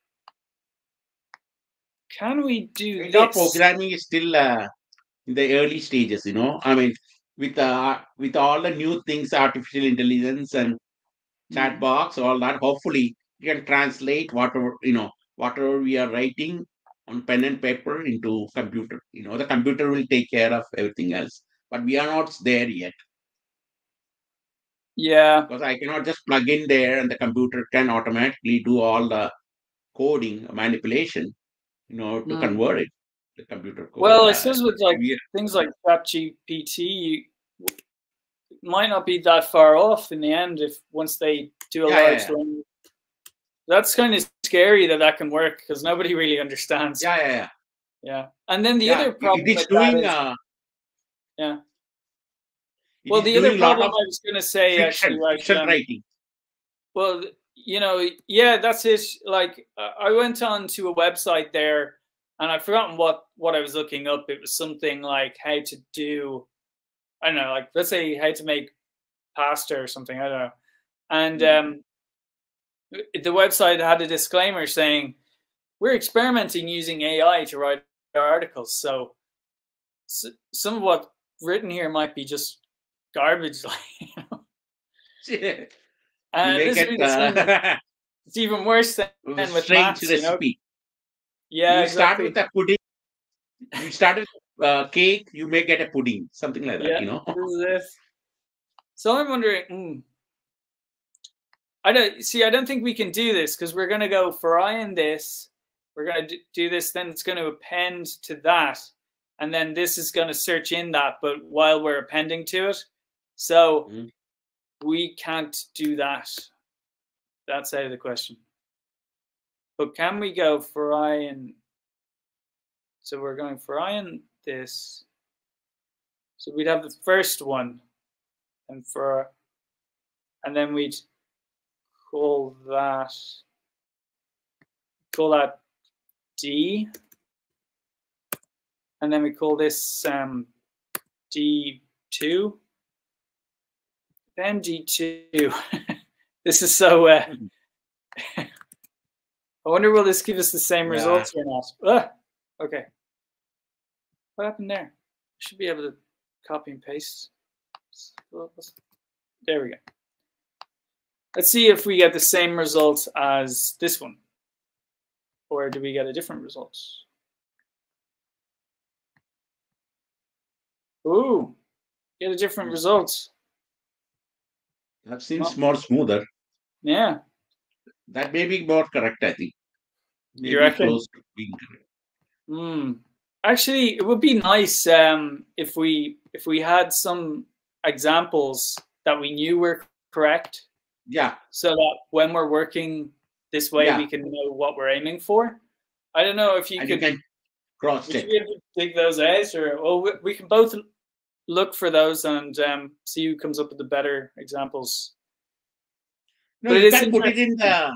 can we do this? Programming is still in the early stages, I mean, with all the new things, artificial intelligence and chat box, all that, hopefully you can translate whatever we are writing on pen and paper into computer. The computer will take care of everything else, but we are not there yet. Yeah, because I cannot just plug in there and the computer can automatically do all the coding manipulation, to convert it to computer code. Well, I suppose with like things like ChatGPT, might not be that far off in the end if once they do a large language. That's kind of scary that can work, because nobody really understands. Yeah. Yeah. And then the Yeah, other problem it is with that doing is, yeah. it Well, is the other doing a lot problem of I was going to say, actually, fiction Rajan, writing. well, you know, yeah, that's it. Like, I went on to a website there, and I've forgotten what I was looking up. It was something like how to do, I don't know, like let's say how to make pasta or something. I don't know. And the website had a disclaimer saying we're experimenting using AI to write our articles. So some of what's written here might be just garbage. Like, you know? You make This it is it's even worse than with strange maths, you know? recipe. Yeah, You start exactly. with a pudding. You start with cake. You may get a pudding, something like that. Yeah, You know. this is it. So I'm wondering, I don't think we can do this because we're going to go fry in this. We're going to do this, then it's going to append to that. And then this is going to search in that, but while we're appending to it. So we can't do that. That's out of the question. But can we go fry in? So we're going fry in this. So we'd have the first one, and then we'd call that D, and then we call this D2, then D2. This is so. I wonder will this give us the same results or not? Okay. What happened there? I should be able to copy and paste. There we go. Let's see if we get the same results as this one. Or do we get a different result? Ooh, get a different result. That seems more smoother. Yeah. That may be more correct, I think. Maybe You reckon? close to being correct. Actually, it would be nice if we had some examples that we knew were correct. Yeah. So that when we're working this way, we can know what we're aiming for. I don't know if you could. You can cross check. Would you be able to dig those out, or we can both look for those and see who comes up with the better examples. No, but you can put it in the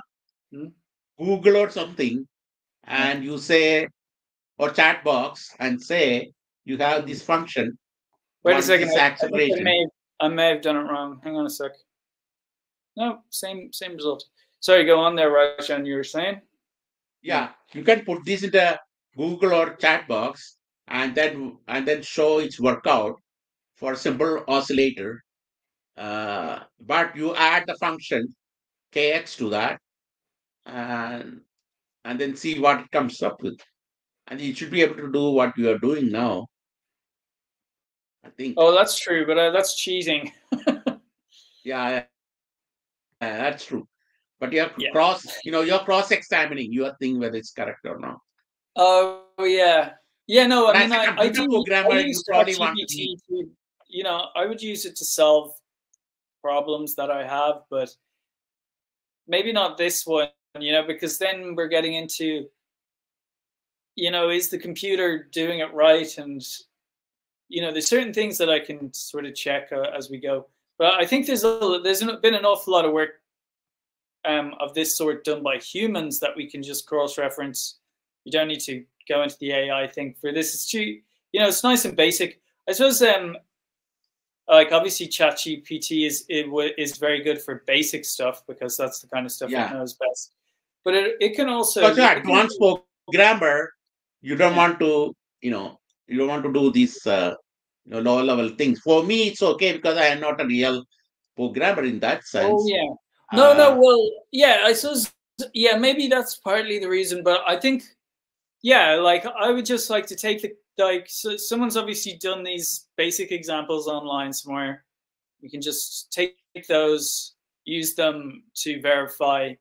Google or something, and you say, or chat box, and say you have this function. Wait a second. I may have done it wrong. Hang on a sec. No, same result. Sorry, go on there, Rajan. You were saying? Yeah, you can put this in the Google or chat box, and then show its workout for a simple oscillator. But you add the function kx to that, and then see what it comes up with, and you should be able to do what you are doing now, I think. Oh, that's true, but that's cheating. Yeah, that's true. But you're you're cross-examining your thing whether it's correct or not. Oh yeah, yeah. No, but I mean, I use ChatGPT to, I would use it to solve problems that I have, but maybe not this one, because then we're getting into, is the computer doing it right? And, there's certain things that I can sort of check as we go. But I think there's been an awful lot of work of this sort done by humans that we can just cross-reference. You don't need to go into the AI thing for this. It's true, it's nice and basic. I suppose like obviously ChatGPT is very good for basic stuff because that's the kind of stuff it knows best. But it can also, because you're advanced programmer, you don't want to you don't want to do these lower level things. For me, it's okay because I am not a real programmer in that sense. Oh yeah, no, well, yeah, I suppose, yeah, maybe that's partly the reason. But I think, yeah, like I would just like to take so someone's obviously done these basic examples online somewhere. We can just take those, use them to verify.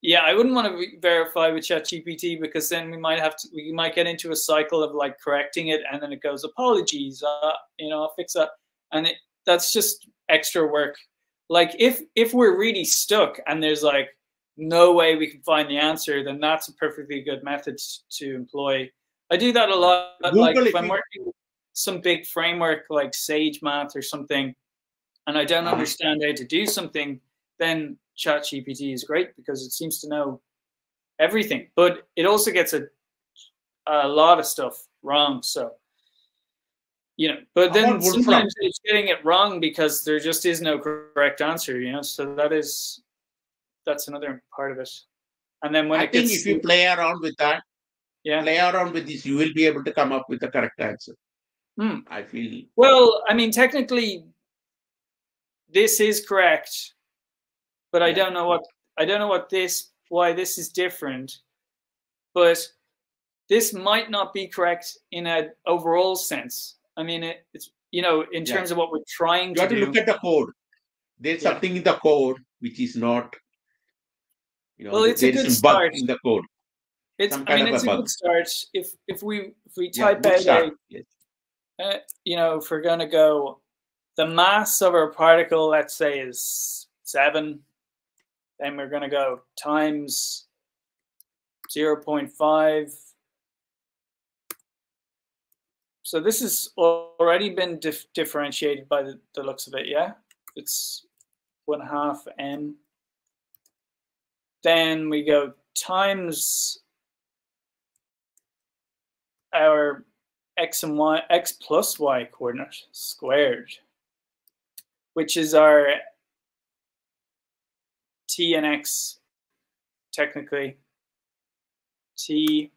Yeah, I wouldn't want to verify with ChatGPT because then we might get into a cycle of like correcting it, and then it goes, apologies, I'll fix that, and that's just extra work. Like if we're really stuck and there's like no way we can find the answer, then that's a perfectly good method to employ. I do that a lot. Google, like if I'm working with some big framework like Sage Math or something, and I don't understand how to do something, then ChatGPT is great because it seems to know everything. But it also gets a lot of stuff wrong. So, you know, but then sometimes it's getting it wrong because there just is no correct answer, you know. So that's another part of it. And then when I think if you play around with that, play around with this, you will be able to come up with the correct answer. I feel. Well, I mean, technically, this is correct, but I don't know why this is different. But this might not be correct in an overall sense. I mean, it's, you know, in terms of what we're trying to do. You have to look at the code. There's something in the code which is not, you know, well, it's a good start in the code. It's a good start. If we type out you know, if we're gonna go, the mass of our particle, let's say, is 7, then we're gonna go times 0.5. So this has already been differentiated by the looks of it, yeah? It's 1/2 m. Then we go times our x plus y coordinate squared, which is our t and x, technically. T,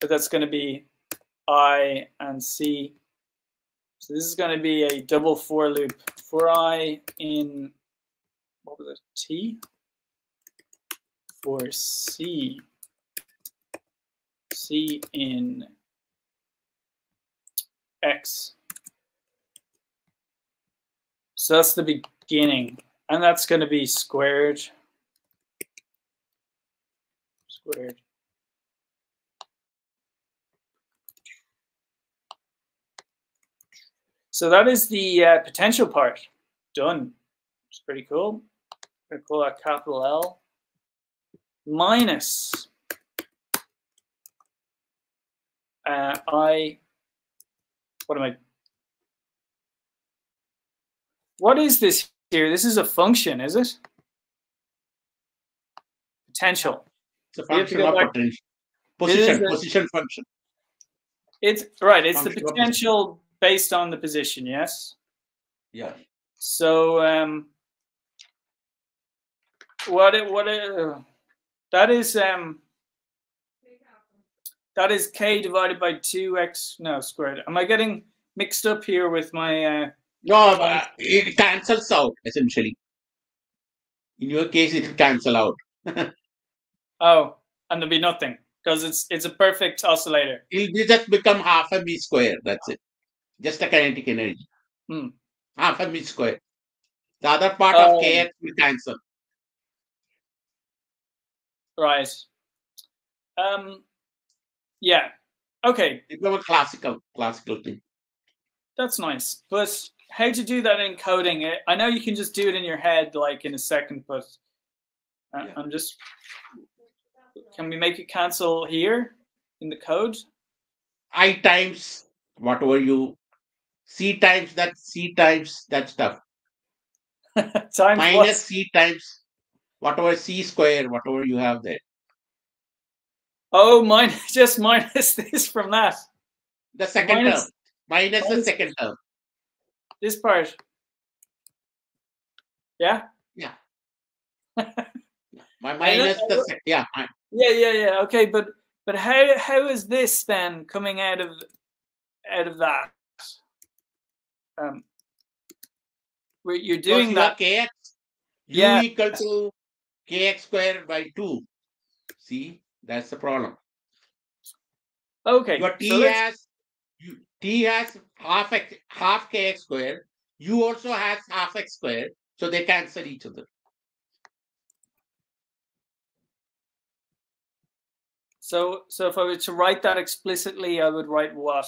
but that's going to be I and C. So this is going to be a double for loop for I in, what was it, T? For C. C in X. So that's the beginning. And that's going to be squared. Squared. So that is the potential part done. It's pretty cool. I'm going to call that capital L. Minus what is this here? This is a function, is it? Potential. It's a function of potential. Position function. It's right. It's function the potential based on the position. Yes. Yeah. So that is k divided by 2x squared. Am I getting mixed up here with my? No, it cancels out essentially. In your case, it will cancel out. Oh, and there'll be nothing because it's a perfect oscillator. It'll just become half a v square. That's it. Just a kinetic energy. Half a v square. The other part of kx will cancel. Right. Yeah. Okay. It's a classical thing. That's nice. But how to do that in coding? I know you can just do it in your head like in a second, but I'm just, can we make it cancel here in the code? I times whatever you, C times that stuff. Times minus what? C times whatever C square, whatever you have there. Oh, just minus this from that. The second term. Minus the second term. This part. Yeah? Yeah. Minus the second. Yeah. Yeah. Okay, but how is this then coming out of that? Where you're doing that. Kx, u equal to kx squared by 2. See, that's the problem. Okay. Your T has half kx squared. U also has half x squared, so they cancel each other. So if I were to write that explicitly, I would write what?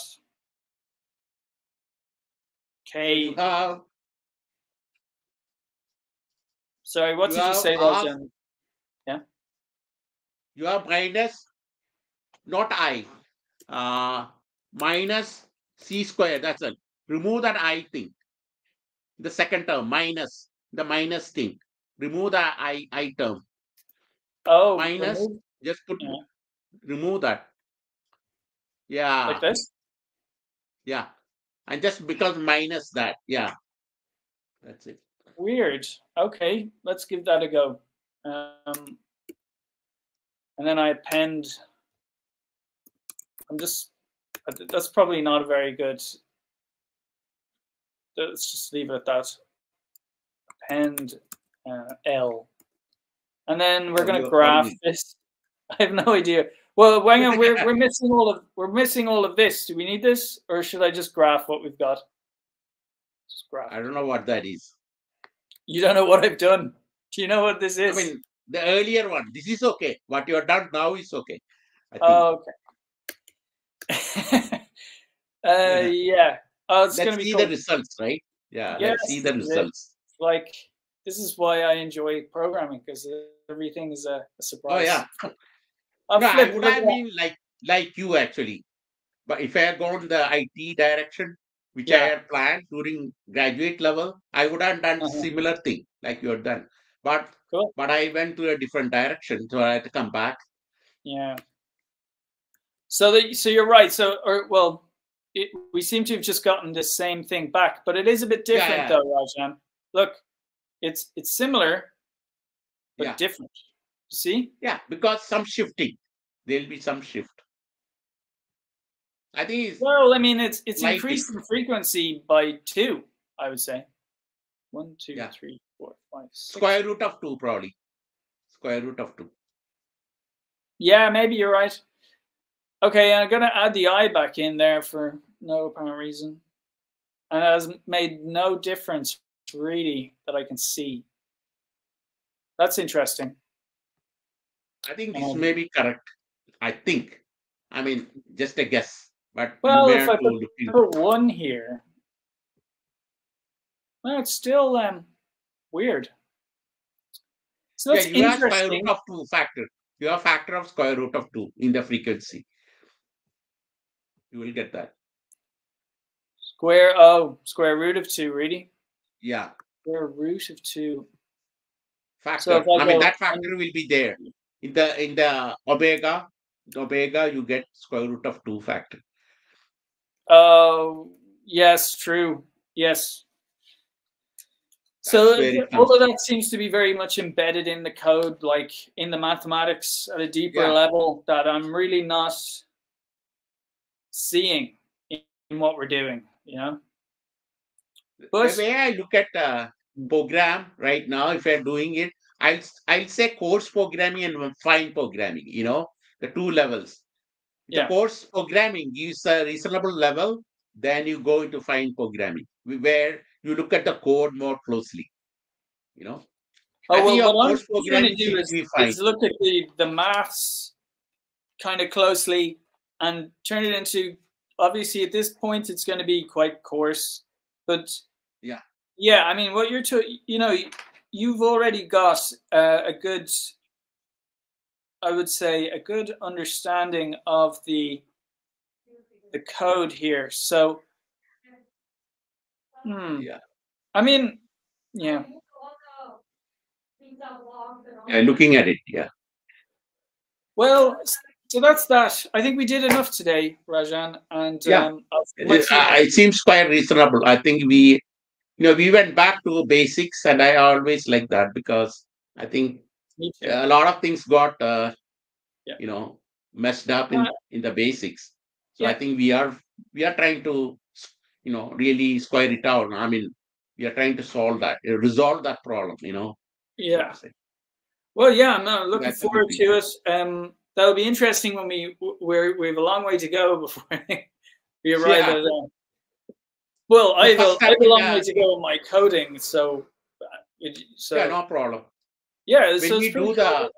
K. Sorry, what did you say, Rajan? Yeah. You have minus, not I. minus c square. That's it. Remove that I thing. The second term, minus the minus thing. Remove the I term. Oh, Minus, remove. just put, Yeah, remove that. like Yeah, this. yeah. And just because minus that. Yeah, that's it. Weird. Okay, let's give that a go. And then I append. I'm just. That's probably not a very good. Let's just leave it at that. Append L, and then we're going to graph this. I have no idea. Well, Wenzhang, we're missing all of this. Do we need this, or should I just graph what we've got? Just graph. I don't know what that is. You don't know what I've done. Do you know what this is? I mean, the earlier one. This is okay. What you have done now is okay. I think. Oh, okay. Yeah. Oh, it's going to be cool. Let's see the results, right? Yeah, yes, let's see the results. Like, this is why I enjoy programming, because everything is a surprise. Oh, yeah. No, I would have been like you, actually. But if I had gone the IT direction, which I had planned during graduate level, I would have done similar thing like you had done. But I went to a different direction, so I had to come back. Yeah. So you're right. We seem to have just gotten the same thing back, but it is a bit different, though, Rajan. Look, it's similar, but different. See? Yeah, because some shifting. There'll be some shift. I think it's well, I mean, it's increased in frequency by 2, I would say. 1, 2, 3, 4, 5, 6. Square root of 2, probably. Square root of 2. Yeah, maybe you're right. Okay, I'm going to add the I back in there for no apparent reason. And it has made no difference, really, that I can see. That's interesting. I think this may be correct. I think. I mean, just a guess. But well, if I put 1 here, well, it's still weird. So that's you have square root of 2 factor. You have factor of square root of 2 in the frequency. You will get that. Square root of 2, really? Yeah. Square root of 2. Factor. So I mean, that factor will be there. In the omega, you get square root of 2 factor. Oh, yes, true. Yes. So although that seems to be very much embedded in the code, like in the mathematics at a deeper level, that I'm really not seeing in what we're doing, you know? But the way I look at program right now, if I'm doing it, I'll say coarse programming and fine programming, you know, the 2 levels. The coarse programming gives a reasonable level, then you go into fine programming, where you look at the code more closely, you know. Oh, well, what I'm trying to do is look at the maths kind of closely and turn it into, obviously at this point, it's going to be quite coarse, but yeah, I mean, what you've already got a good, I would say, a good understanding of the code here. So, I mean, yeah. Looking at it, Well, so that's that. I think we did enough today, Rajan, and it seems quite reasonable. I think we went back to basics, and I always like that because I think a lot of things got messed up in the basics. So I think we are trying to really square it out. I mean, we are trying to resolve that problem. Yeah. So well, yeah, I'm looking forward to it. That'll be interesting when we have a long way to go before we arrive at. Well, I have a long way to go in my coding, so no problem. Yeah, when we do the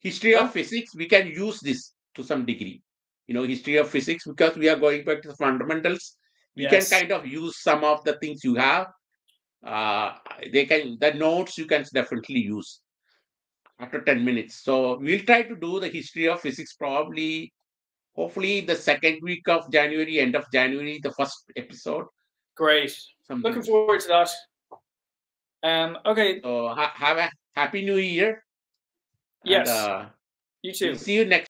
history of physics, we can use this to some degree. History of physics, because we are going back to the fundamentals. We can kind of use some of the things you have. The notes you can definitely use after 10 minutes. So we'll try to do the history of physics probably hopefully the second week of January, end of January, the first episode. Great. Looking forward to that. Okay. So have a happy New Year. Yes. And, you too. We'll see you next